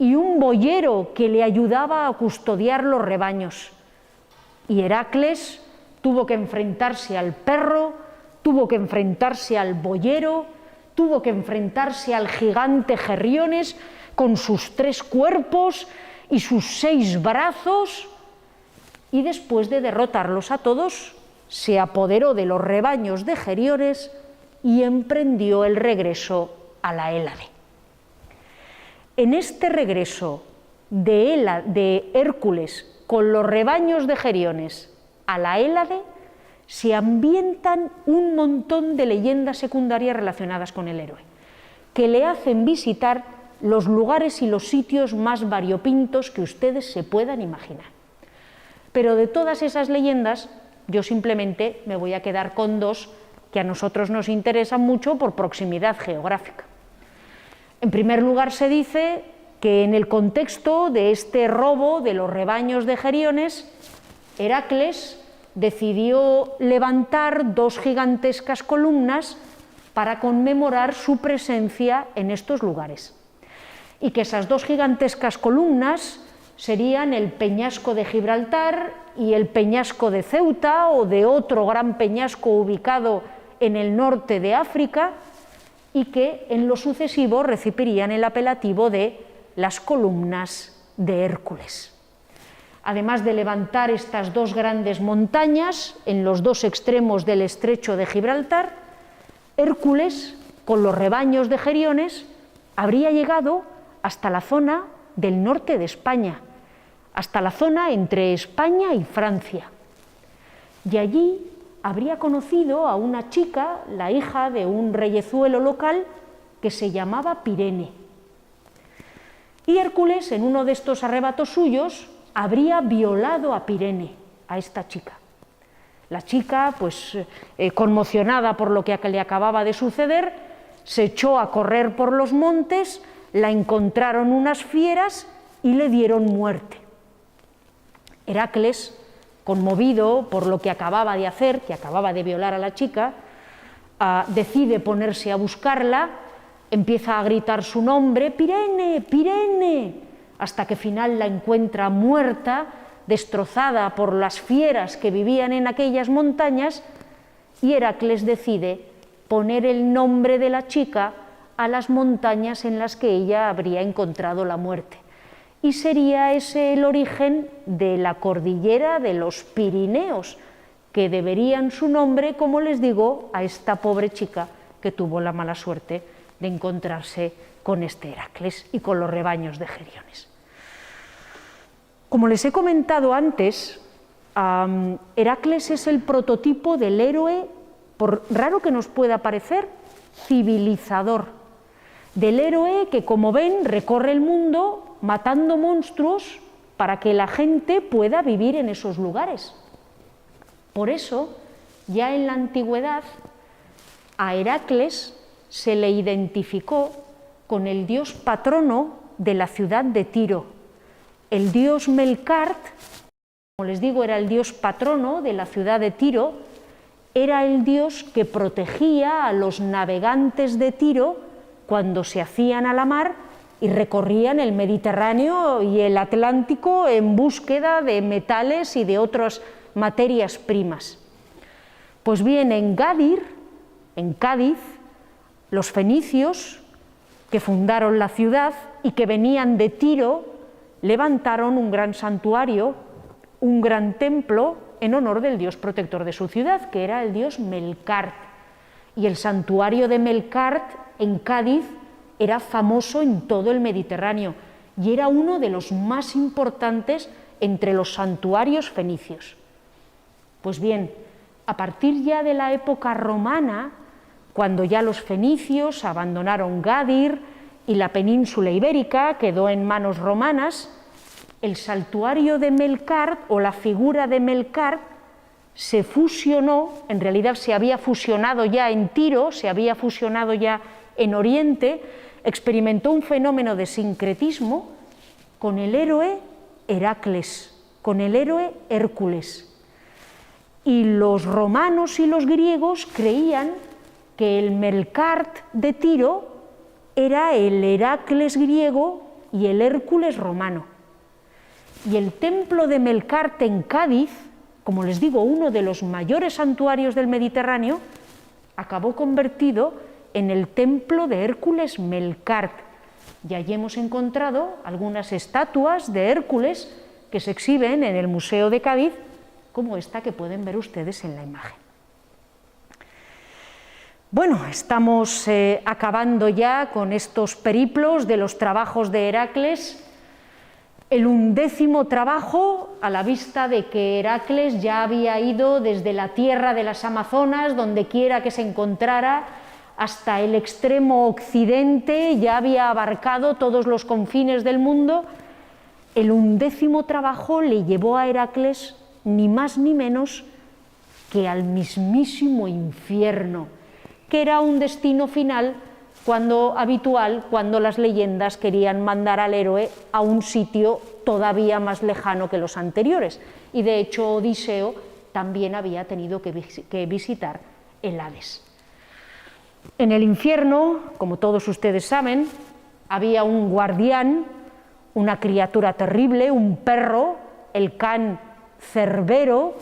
y un boyero que le ayudaba a custodiar los rebaños. Y Heracles tuvo que enfrentarse al perro, tuvo que enfrentarse al boyero, tuvo que enfrentarse al gigante Geriones con sus 3 cuerpos y sus 6 brazos, y después de derrotarlos a todos, se apoderó de los rebaños de Geriones y emprendió el regreso a la Hélade. En este regreso de Hércules con los rebaños de Geriones a la Hélade se ambientan un montón de leyendas secundarias relacionadas con el héroe, que le hacen visitar los lugares y los sitios más variopintos que ustedes se puedan imaginar. Pero de todas esas leyendas, yo simplemente me voy a quedar con 2 que a nosotros nos interesan mucho por proximidad geográfica. En primer lugar, se dice que en el contexto de este robo de los rebaños de Geriones, Heracles decidió levantar 2 gigantescas columnas para conmemorar su presencia en estos lugares, y que esas 2 gigantescas columnas serían el peñasco de Gibraltar y el peñasco de Ceuta, o de otro gran peñasco ubicado en el norte de África, y que en lo sucesivo recibirían el apelativo de las columnas de Hércules. Además de levantar estas 2 grandes montañas en los 2 extremos del estrecho de Gibraltar, Hércules, con los rebaños de Geriones, habría llegado hasta la zona del norte de España, hasta la zona entre España y Francia. Y allí habría conocido a una chica, la hija de un reyezuelo local, que se llamaba Pirene. Y Hércules, en uno de estos arrebatos suyos, habría violado a Pirene, a esta chica. La chica, pues conmocionada por lo que le acababa de suceder, se echó a correr por los montes, la encontraron unas fieras y le dieron muerte. Heracles, conmovido por lo que acababa de hacer, que acababa de violar a la chica, decide ponerse a buscarla, empieza a gritar su nombre, Pirene, Pirene, hasta que al final la encuentra muerta, destrozada por las fieras que vivían en aquellas montañas, y Heracles decide poner el nombre de la chica a las montañas en las que ella habría encontrado la muerte. Y sería ese el origen de la cordillera de los Pirineos, que deberían su nombre, como les digo, a esta pobre chica que tuvo la mala suerte de encontrarse con este Heracles y con los rebaños de Geriones. Como les he comentado antes, Heracles es el prototipo del héroe, por raro que nos pueda parecer, civilizador, del héroe que, como ven, recorre el mundo matando monstruos para que la gente pueda vivir en esos lugares. Por eso, ya en la antigüedad, a Heracles se le identificó con el dios patrono de la ciudad de Tiro. El dios Melkart, como les digo, era el dios patrono de la ciudad de Tiro, era el dios que protegía a los navegantes de Tiro cuando se hacían a la mar y recorrían el Mediterráneo y el Atlántico en búsqueda de metales y de otras materias primas. Pues bien, en Gadir, en Cádiz, los fenicios, que fundaron la ciudad y que venían de Tiro, levantaron un gran santuario, un gran templo en honor del dios protector de su ciudad, que era el dios Melkart. Y el santuario de Melkart en Cádiz era famoso en todo el Mediterráneo y era uno de los más importantes entre los santuarios fenicios. Pues bien, a partir ya de la época romana, cuando ya los fenicios abandonaron Gadir y la península ibérica quedó en manos romanas, el santuario de Melkart o la figura de Melkart se fusionó, en realidad se había fusionado ya en Tiro, se había fusionado ya en Oriente, experimentó un fenómeno de sincretismo con el héroe Heracles, con el héroe Hércules. Y los romanos y los griegos creían que el Melkart de Tiro era el Heracles griego y el Hércules romano. Y el templo de Melcarte en Cádiz, como les digo, uno de los mayores santuarios del Mediterráneo, acabó convertido en el templo de Hércules Melcarte. Y allí hemos encontrado algunas estatuas de Hércules que se exhiben en el Museo de Cádiz, como esta que pueden ver ustedes en la imagen. Bueno, estamos acabando ya con estos periplos de los trabajos de Heracles. El 11º trabajo, a la vista de que Heracles ya había ido desde la tierra de las Amazonas, donde quiera que se encontrara, hasta el extremo occidente, ya había abarcado todos los confines del mundo. El 11º trabajo le llevó a Heracles ni más ni menos que al mismísimo infierno, que era un destino final habitual cuando las leyendas querían mandar al héroe a un sitio todavía más lejano que los anteriores. Y de hecho Odiseo también había tenido que visitar el Hades. En el infierno, como todos ustedes saben, había un guardián, una criatura terrible, un perro, el can Cerbero,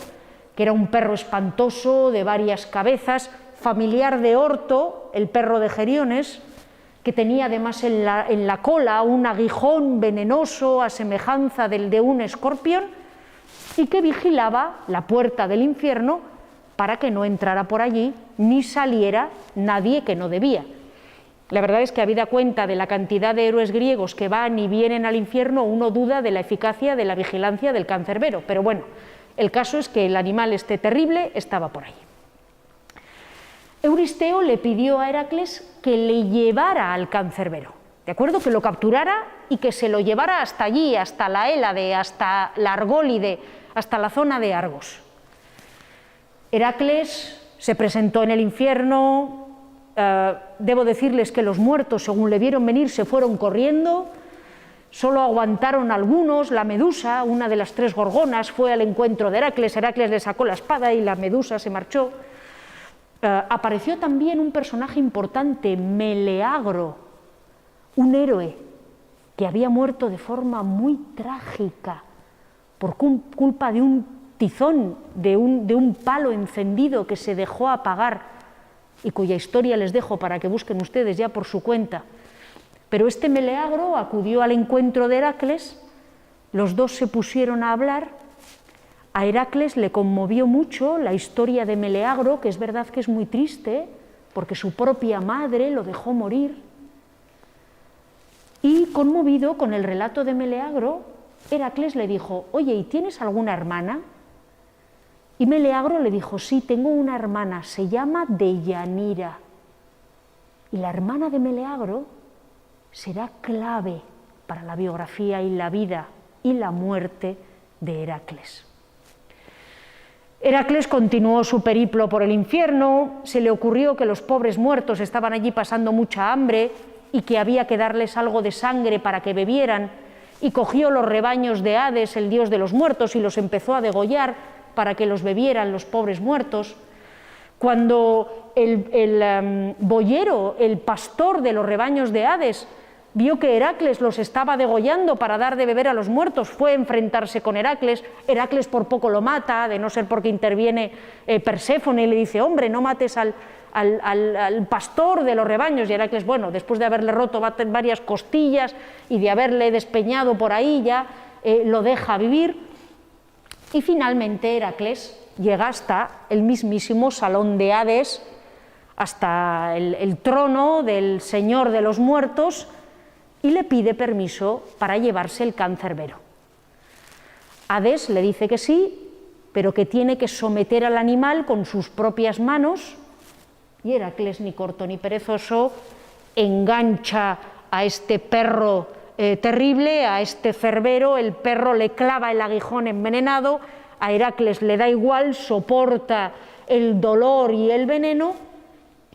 que era un perro espantoso de varias cabezas, familiar de Orto, el perro de Geriones, que tenía además en la cola un aguijón venenoso a semejanza del de un escorpión, y que vigilaba la puerta del infierno para que no entrara por allí ni saliera nadie que no debía. La verdad es que, habida cuenta de la cantidad de héroes griegos que van y vienen al infierno, uno duda de la eficacia de la vigilancia del can Cerbero, pero bueno, el caso es que el animal este terrible estaba por allí. Euristeo le pidió a Heracles que le llevara al can Cerbero, ¿de acuerdo? Que lo capturara y que se lo llevara hasta allí, hasta la Hélade, hasta la Argólide, hasta la zona de Argos. Heracles se presentó en el infierno. Debo decirles que los muertos, según le vieron venir, se fueron corriendo. Solo aguantaron algunos. La Medusa, una de las 3 gorgonas, fue al encuentro de Heracles. Heracles le sacó la espada y la Medusa se marchó. Apareció también un personaje importante, Meleagro, un héroe que había muerto de forma muy trágica por culpa de un tizón, de un palo encendido que se dejó apagar y cuya historia les dejo para que busquen ustedes ya por su cuenta. Pero este Meleagro acudió al encuentro de Heracles, los dos se pusieron a hablar. A Heracles le conmovió mucho la historia de Meleagro, que es verdad que es muy triste, porque su propia madre lo dejó morir. Y conmovido con el relato de Meleagro, Heracles le dijo: oye, ¿y tienes alguna hermana? Y Meleagro le dijo: sí, tengo una hermana, se llama Deyanira. Y la hermana de Meleagro será clave para la biografía y la vida y la muerte de Heracles. Heracles continuó su periplo por el infierno. Se le ocurrió que los pobres muertos estaban allí pasando mucha hambre y que había que darles algo de sangre para que bebieran, y cogió los rebaños de Hades, el dios de los muertos, y los empezó a degollar para que los bebieran los pobres muertos. Cuando el boyero, el pastor de los rebaños de Hades, vio que Heracles los estaba degollando para dar de beber a los muertos, fue a enfrentarse con Heracles. Heracles por poco lo mata, de no ser porque interviene Perséfone y le dice: hombre, no mates al pastor de los rebaños. Y Heracles, bueno, después de haberle roto varias costillas y de haberle despeñado por ahí, ya lo deja vivir. Y finalmente Heracles llega hasta el mismísimo salón de Hades, hasta el trono del señor de los muertos, y le pide permiso para llevarse el can Cerbero. Hades le dice que sí, pero que tiene que someter al animal con sus propias manos, y Heracles, ni corto ni perezoso, engancha a este perro terrible, a este Cerbero. El perro le clava el aguijón envenenado, a Heracles le da igual, soporta el dolor y el veneno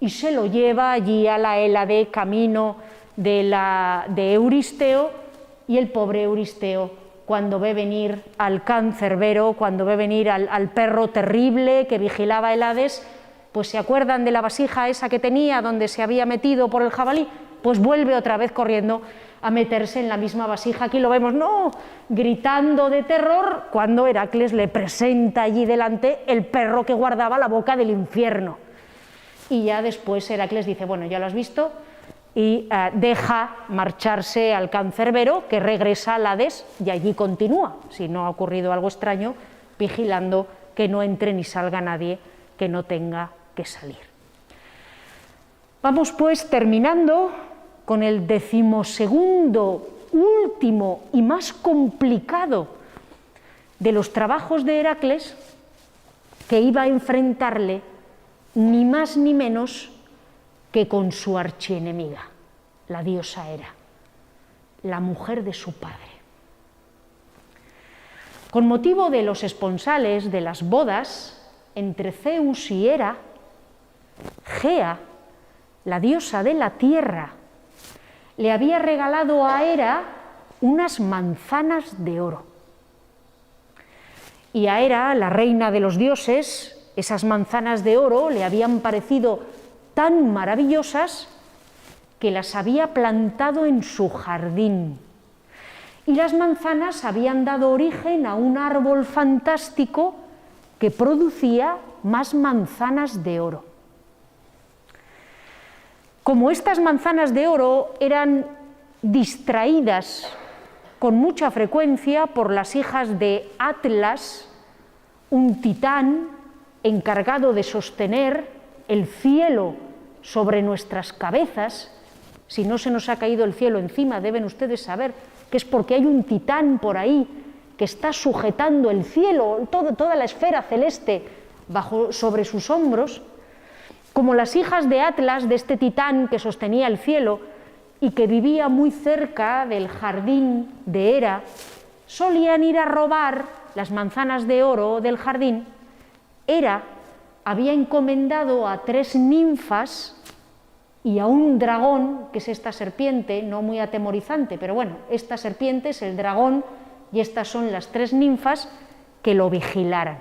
y se lo lleva allí a la Hélade, camino de Euristeo. Y el pobre Euristeo, cuando ve venir al can Cerbero, cuando ve venir al perro terrible que vigilaba el Hades, pues se acuerdan de la vasija esa que tenía donde se había metido por el jabalí, pues vuelve otra vez corriendo a meterse en la misma vasija. Aquí lo vemos, no, gritando de terror, cuando Heracles le presenta allí delante el perro que guardaba la boca del infierno. Y ya después Heracles dice, bueno, ya lo has visto, y deja marcharse al cancerbero, que regresa al Hades y allí continúa, si no ha ocurrido algo extraño, vigilando que no entre ni salga nadie que no tenga que salir. Vamos pues terminando con el 12º, último y más complicado de los trabajos de Heracles, que iba a enfrentarle ni más ni menos que con su archienemiga, la diosa Hera, la mujer de su padre. Con motivo de los esponsales de las bodas entre Zeus y Hera, Gea, la diosa de la tierra, le había regalado a Hera unas manzanas de oro. Y a Hera, la reina de los dioses, esas manzanas de oro le habían parecido tan maravillosas que las había plantado en su jardín. Y las manzanas habían dado origen a un árbol fantástico que producía más manzanas de oro. Como estas manzanas de oro eran distraídas con mucha frecuencia por las hijas de Atlas, un titán encargado de sostener el cielo sobre nuestras cabezas, si no se nos ha caído el cielo encima, deben ustedes saber que es porque hay un titán por ahí que está sujetando el cielo, toda la esfera celeste sobre sus hombros. Como las hijas de Atlas, de este titán que sostenía el cielo y que vivía muy cerca del jardín de Hera, solían ir a robar las manzanas de oro del jardín. Hera había encomendado a 3 ninfas y a un dragón, que es esta serpiente, no muy atemorizante, pero bueno, esta serpiente es el dragón y estas son las 3 ninfas que lo vigilaran.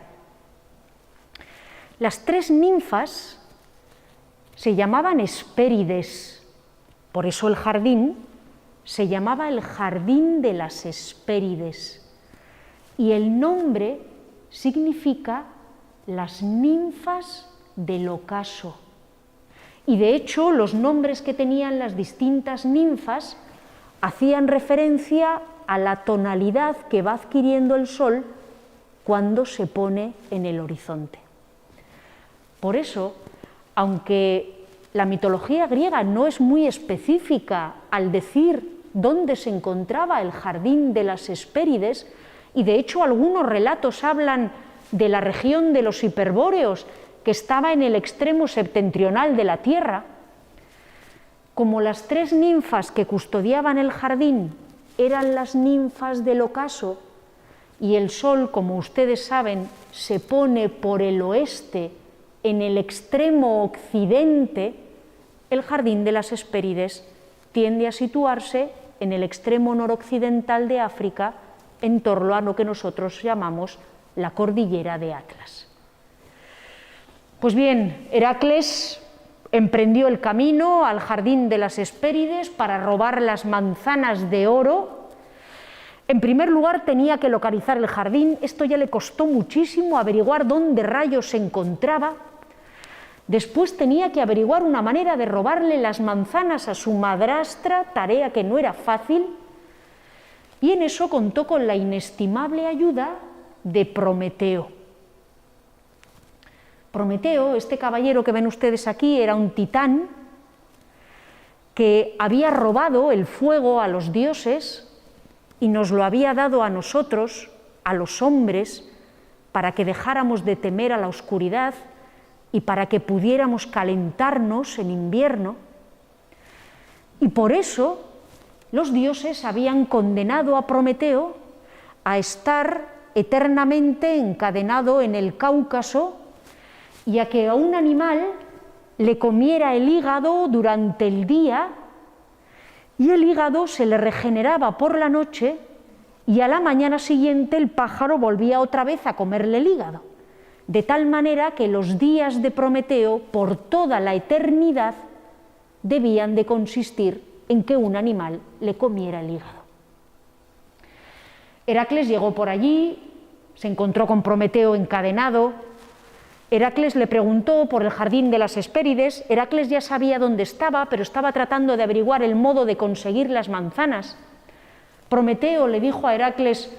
Las 3 ninfas se llamaban Hespérides, por eso el jardín se llamaba el Jardín de las Hespérides, y el nombre significa las ninfas del ocaso. Y de hecho los nombres que tenían las distintas ninfas hacían referencia a la tonalidad que va adquiriendo el sol cuando se pone en el horizonte. Por eso, aunque la mitología griega no es muy específica al decir dónde se encontraba el jardín de las Hespérides, y de hecho algunos relatos hablan de la región de los hiperbóreos, que estaba en el extremo septentrional de la tierra, como las 3 ninfas que custodiaban el jardín eran las ninfas del ocaso, y el sol, como ustedes saben, se pone por el oeste, en el extremo occidente, el jardín de las Hespérides tiende a situarse en el extremo noroccidental de África, en torno a lo que nosotros llamamos la cordillera de Atlas. Pues bien, Heracles emprendió el camino al jardín de las Hespérides para robar las manzanas de oro. En primer lugar tenía que localizar el jardín, esto ya le costó muchísimo averiguar dónde rayos se encontraba. Después tenía que averiguar una manera de robarle las manzanas a su madrastra, tarea que no era fácil, y en eso contó con la inestimable ayuda de Prometeo. Prometeo, este caballero que ven ustedes aquí, era un titán que había robado el fuego a los dioses y nos lo había dado a nosotros, a los hombres, para que dejáramos de temer a la oscuridad y para que pudiéramos calentarnos en invierno. Y por eso los dioses habían condenado a Prometeo a estar eternamente encadenado en el Cáucaso y a que a un animal le comiera el hígado durante el día, y el hígado se le regeneraba por la noche y a la mañana siguiente el pájaro volvía otra vez a comerle el hígado, de tal manera que los días de Prometeo por toda la eternidad debían de consistir en que un animal le comiera el hígado. Heracles llegó por allí, se encontró con Prometeo encadenado. Heracles le preguntó por el jardín de las Hespérides. Heracles ya sabía dónde estaba, pero estaba tratando de averiguar el modo de conseguir las manzanas. Prometeo le dijo a Heracles: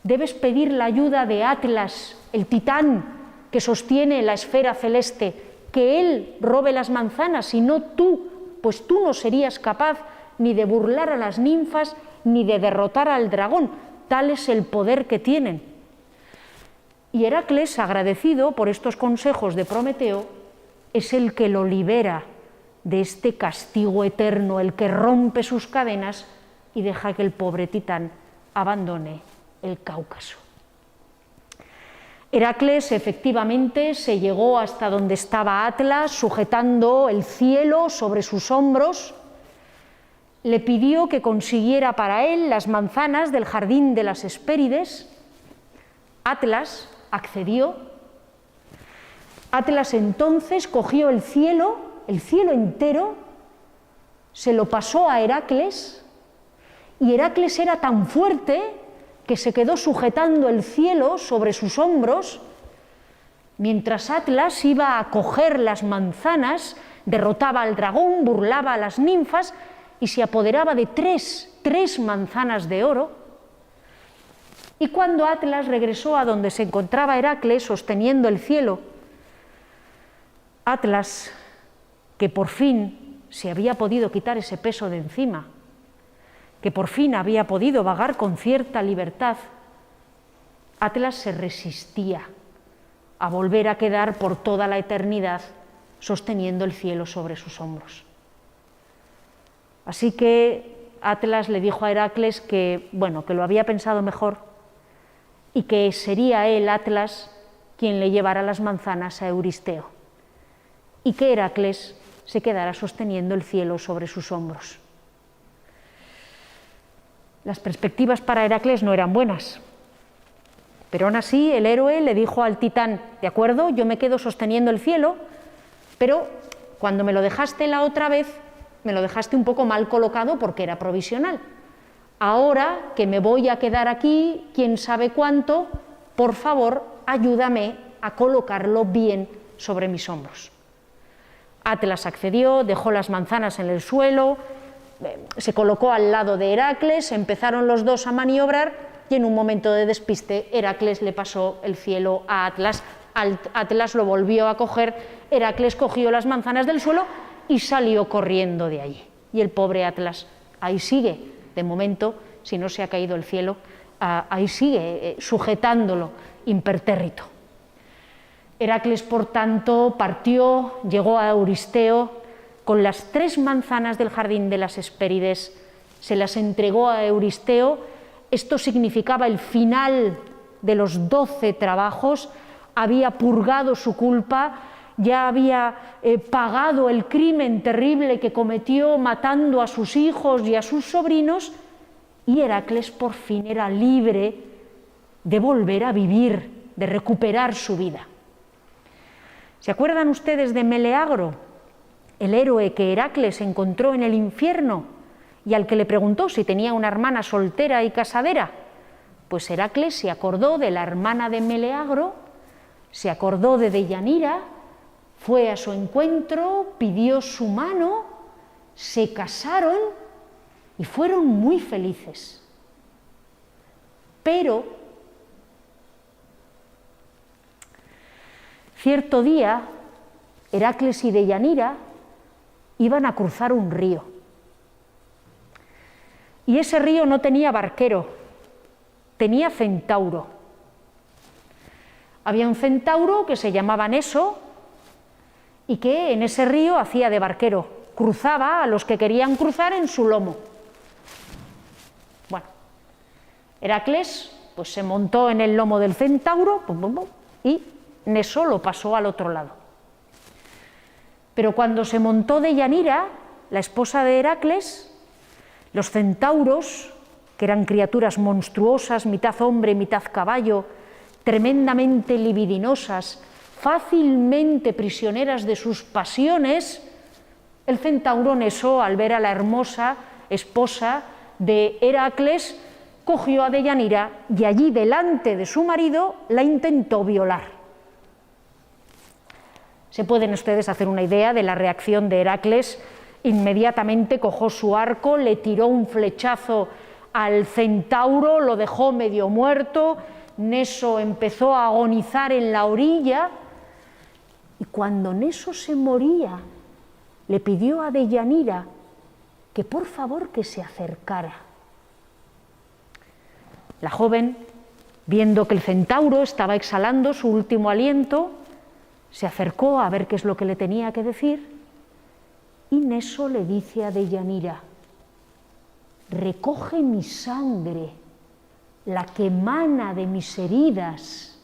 debes pedir la ayuda de Atlas, el titán que sostiene la esfera celeste, que él robe las manzanas y no tú, pues tú no serías capaz ni de burlar a las ninfas ni de derrotar al dragón, tal es el poder que tienen. Y Heracles, agradecido por estos consejos de Prometeo, es el que lo libera de este castigo eterno, el que rompe sus cadenas y deja que el pobre titán abandone el Cáucaso. Heracles efectivamente se llegó hasta donde estaba Atlas, sujetando el cielo sobre sus hombros. Le pidió que consiguiera para él las manzanas del jardín de las Hespérides. Atlas accedió. Atlas entonces cogió el cielo entero, se lo pasó a Heracles, y Heracles era tan fuerte que se quedó sujetando el cielo sobre sus hombros, mientras Atlas iba a coger las manzanas, derrotaba al dragón, burlaba a las ninfas y se apoderaba de tres manzanas de oro. Y cuando Atlas regresó a donde se encontraba Heracles sosteniendo el cielo, Atlas, que por fin se había podido quitar ese peso de encima, que por fin había podido vagar con cierta libertad, Atlas se resistía a volver a quedar por toda la eternidad sosteniendo el cielo sobre sus hombros. Así que Atlas le dijo a Heracles que, que lo había pensado mejor y que sería él, Atlas, quien le llevara las manzanas a Euristeo, y que Heracles se quedara sosteniendo el cielo sobre sus hombros. Las perspectivas para Heracles no eran buenas, pero aún así el héroe le dijo al titán: de acuerdo, yo me quedo sosteniendo el cielo, pero cuando me lo dejaste la otra vez, me lo dejaste un poco mal colocado porque era provisional. Ahora que me voy a quedar aquí, quién sabe cuánto, por favor, ayúdame a colocarlo bien sobre mis hombros. Atlas accedió, dejó las manzanas en el suelo, se colocó al lado de Heracles, empezaron los dos a maniobrar y en un momento de despiste Heracles le pasó el cielo a Atlas. Atlas lo volvió a coger, Heracles cogió las manzanas del suelo y salió corriendo de allí. Y el pobre Atlas ahí sigue, de momento, si no se ha caído el cielo, ahí sigue sujetándolo impertérrito. Heracles, por tanto, partió, llegó a Euristeo, con las 3 manzanas del jardín de las Hespérides, se las entregó a Euristeo. Esto significaba el final de los 12 trabajos, había purgado su culpa, ya había pagado el crimen terrible que cometió matando a sus hijos y a sus sobrinos, y Heracles por fin era libre de volver a vivir, de recuperar su vida. ¿Se acuerdan ustedes de Meleagro, el héroe que Heracles encontró en el infierno y al que le preguntó si tenía una hermana soltera y casadera? Pues Heracles se acordó de la hermana de Meleagro, se acordó de Deyanira, fue a su encuentro, pidió su mano, se casaron y fueron muy felices. Pero cierto día, Heracles y Deyanira iban a cruzar un río. Y ese río no tenía barquero, tenía centauro. Había un centauro que se llamaba Neso y que en ese río hacía de barquero, cruzaba a los que querían cruzar en su lomo. Bueno, Heracles pues se montó en el lomo del centauro y Neso lo pasó al otro lado. Pero cuando se montó Deyanira, la esposa de Heracles, los centauros, que eran criaturas monstruosas, mitad hombre, mitad caballo, tremendamente libidinosas, fácilmente prisioneras de sus pasiones, El centauro Neso, al ver a la hermosa esposa de Heracles, cogió a Deyanira y allí delante de su marido la intentó violar. Se pueden ustedes hacer una idea de la reacción de Heracles. Inmediatamente cogió su arco, le tiró un flechazo al centauro, lo dejó medio muerto. Neso empezó a agonizar en la orilla y cuando Neso se moría le pidió a Deyanira que por favor que se acercara. La joven, viendo que el centauro estaba exhalando su último aliento, se acercó a ver qué es lo que le tenía que decir y Neso le dice a Deyanira: recoge mi sangre, la que emana de mis heridas,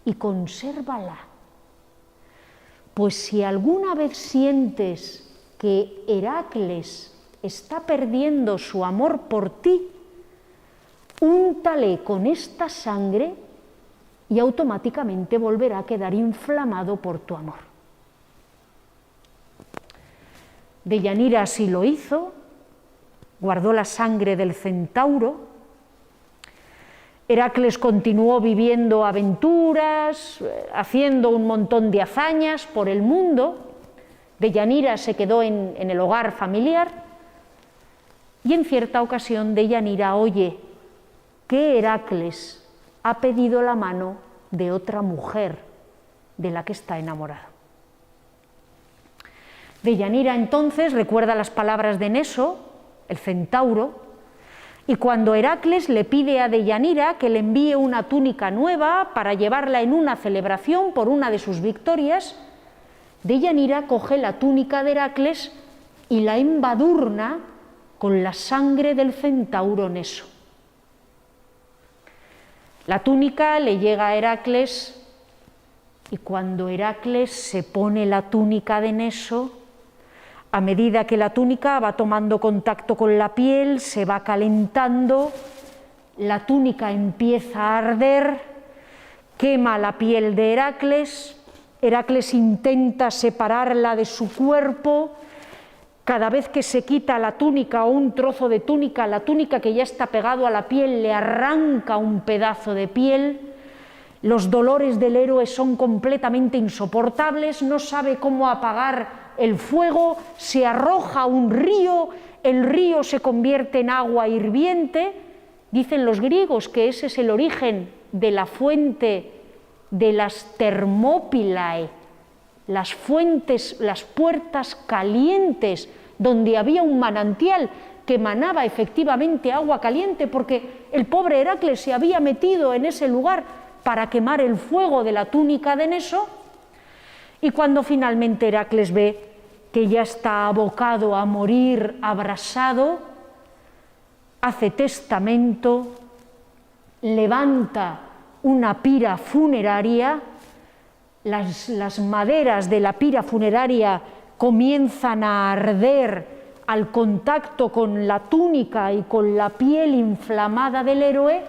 y consérvala. Pues si alguna vez sientes que Heracles está perdiendo su amor por ti, úntale con esta sangre y automáticamente volverá a quedar inflamado por tu amor. Deyanira así lo hizo, guardó la sangre del centauro. Heracles continuó viviendo aventuras, haciendo un montón de hazañas por el mundo. Deyanira se quedó en el hogar familiar y en cierta ocasión Deyanira oye que Heracles ha pedido la mano de otra mujer de la que está enamorado. Deyanira entonces recuerda las palabras de Neso, el centauro, y cuando Heracles le pide a Deyanira que le envíe una túnica nueva para llevarla en una celebración por una de sus victorias, Deyanira coge la túnica de Heracles y la embadurna con la sangre del centauro Neso. La túnica le llega a Heracles y cuando Heracles se pone la túnica de Neso, a medida que la túnica va tomando contacto con la piel, se va calentando, la túnica empieza a arder, quema la piel de Heracles, Heracles intenta separarla de su cuerpo. Cada vez que se quita la túnica o un trozo de túnica, la túnica que ya está pegado a la piel le arranca un pedazo de piel. Los dolores del héroe son completamente insoportables, no sabe cómo apagar el fuego, se arroja a un río, el río se convierte en agua hirviente. Dicen los griegos que ese es el origen de la fuente de las Thermopylae, las fuentes, las puertas calientes, donde había un manantial que emanaba efectivamente agua caliente, porque el pobre Heracles se había metido en ese lugar para quemar el fuego de la túnica de Neso, y cuando finalmente Heracles ve que ya está abocado a morir abrasado, hace testamento, levanta una pira funeraria. Las maderas de la pira funeraria comienzan a arder al contacto con la túnica y con la piel inflamada del héroe,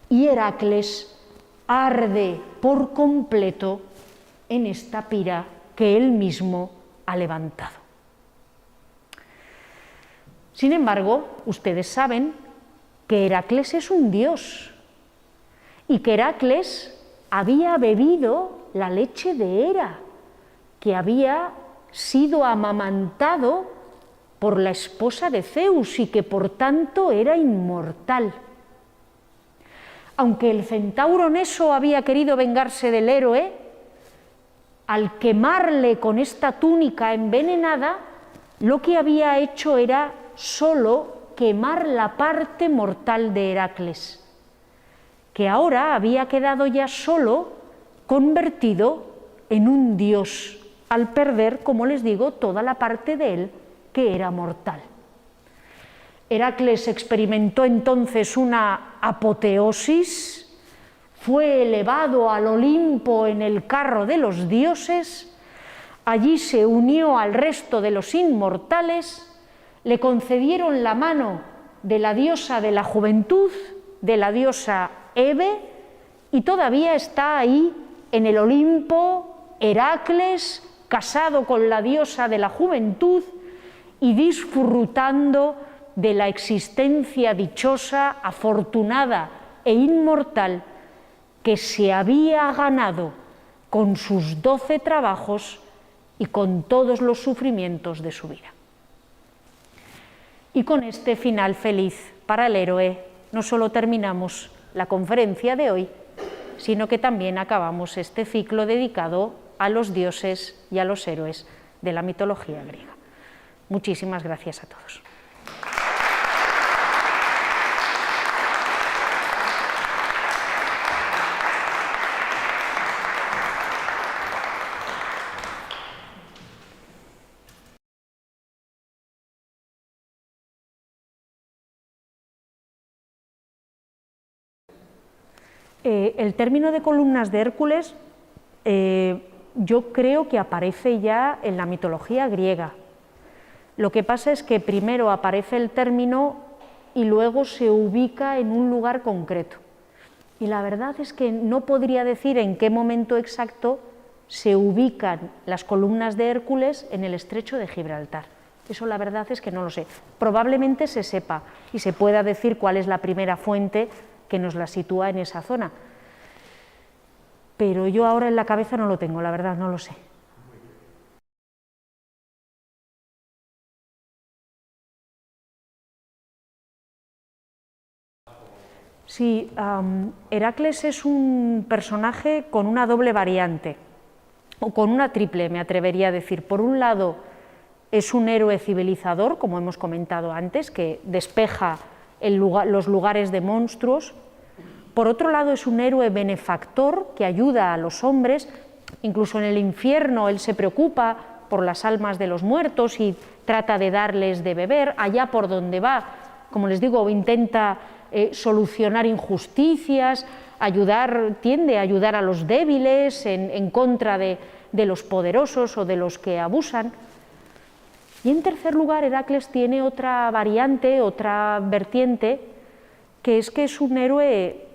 y Heracles arde por completo en esta pira que él mismo ha levantado. Sin embargo, ustedes saben que Heracles es un dios y que Heracles había bebido la leche de Hera, que había sido amamantado por la esposa de Zeus y que por tanto era inmortal. Aunque el centauro Neso había querido vengarse del héroe, al quemarle con esta túnica envenenada, lo que había hecho era solo quemar la parte mortal de Heracles, que ahora había quedado ya solo, convertido en un dios, al perder, como les digo, toda la parte de él que era mortal. Heracles experimentó entonces una apoteosis, fue elevado al Olimpo en el carro de los dioses, allí se unió al resto de los inmortales, le concedieron la mano de la diosa de la juventud, de la diosa Hebe, y todavía está ahí en el Olimpo Heracles casado con la diosa de la juventud y disfrutando de la existencia dichosa, afortunada e inmortal que se había ganado con sus 12 trabajos y con todos los sufrimientos de su vida. Y con este final feliz para el héroe, no solo terminamos la conferencia de hoy, sino que también acabamos este ciclo dedicado a los dioses y a los héroes de la mitología griega. Muchísimas gracias a todos. El término de columnas de Hércules yo creo que aparece ya en la mitología griega. Lo que pasa es que primero aparece el término y luego se ubica en un lugar concreto. Y la verdad es que no podría decir en qué momento exacto se ubican las columnas de Hércules en el estrecho de Gibraltar. Eso la verdad es que no lo sé. Probablemente se sepa y se pueda decir cuál es la primera fuente que nos la sitúa en esa zona. Pero yo ahora en la cabeza no lo tengo, la verdad, no lo sé. Sí, Heracles es un personaje con una doble variante, o con una triple, me atrevería a decir. Por un lado, es un héroe civilizador, como hemos comentado antes, que despeja los lugares de monstruos. Por otro lado, es un héroe benefactor que ayuda a los hombres, incluso en el infierno él se preocupa por las almas de los muertos y trata de darles de beber. Allá por donde va, como les digo, intenta solucionar injusticias, tiende a ayudar a los débiles en contra de los poderosos o de los que abusan. Y en tercer lugar, Heracles tiene otra variante, otra vertiente, que es un héroe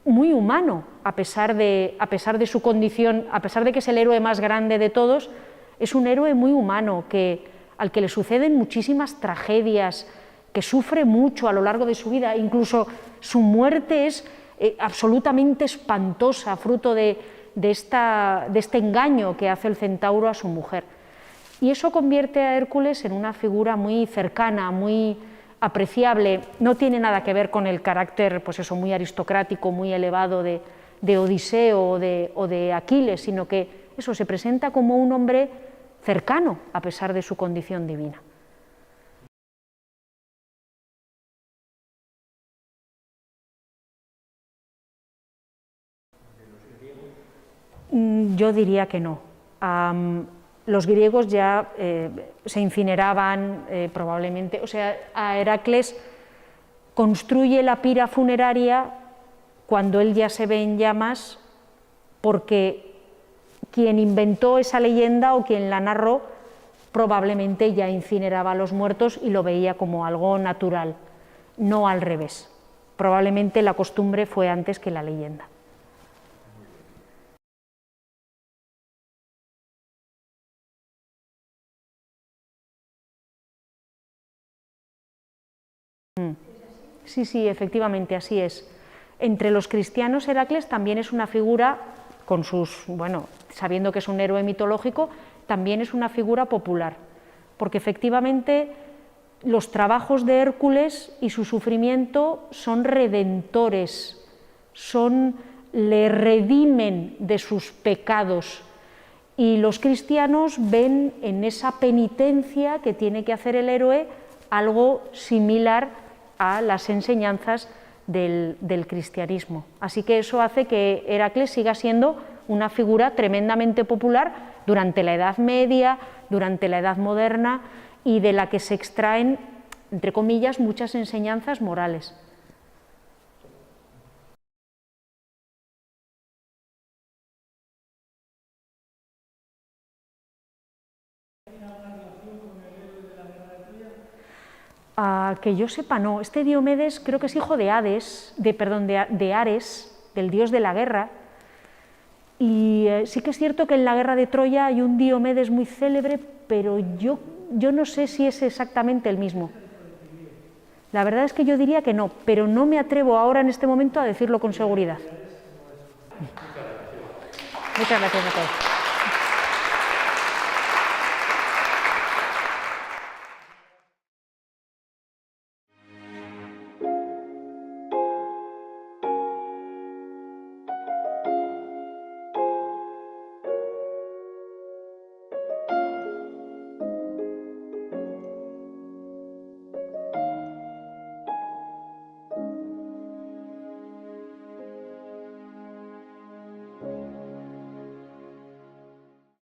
muy humano, a pesar de su condición, a pesar de que es el héroe más grande de todos, es un héroe muy humano, al que le suceden muchísimas tragedias, que sufre mucho a lo largo de su vida, incluso su muerte es absolutamente espantosa, fruto de este engaño que hace el centauro a su mujer. Y eso convierte a Hércules en una figura muy cercana, muy apreciable. No tiene nada que ver con el carácter, pues eso, muy aristocrático, muy elevado de Odiseo o de Aquiles, sino que eso se presenta como un hombre cercano a pesar de su condición divina. Yo diría que no. Los griegos ya se incineraban probablemente, o sea, a Heracles construye la pira funeraria cuando él ya se ve en llamas, porque quien inventó esa leyenda o quien la narró probablemente ya incineraba a los muertos y lo veía como algo natural, no al revés. Probablemente la costumbre fue antes que la leyenda. Sí, efectivamente, así es. Entre los cristianos, Heracles también es una figura, sabiendo que es un héroe mitológico, también es una figura popular, porque efectivamente los trabajos de Hércules y su sufrimiento son redentores, le redimen de sus pecados, y los cristianos ven en esa penitencia que tiene que hacer el héroe algo similar a las enseñanzas del cristianismo. Así que eso hace que Heracles siga siendo una figura tremendamente popular durante la Edad Media, durante la Edad Moderna, y de la que se extraen, entre comillas, muchas enseñanzas morales. Que yo sepa, no. Este Diomedes creo que es hijo de Ares, del dios de la guerra, Y sí que es cierto que en la guerra de Troya hay un Diomedes muy célebre, pero yo no sé si es exactamente el mismo. La verdad es que yo diría que no, pero no me atrevo ahora en este momento a decirlo con seguridad. Muchas gracias a todos.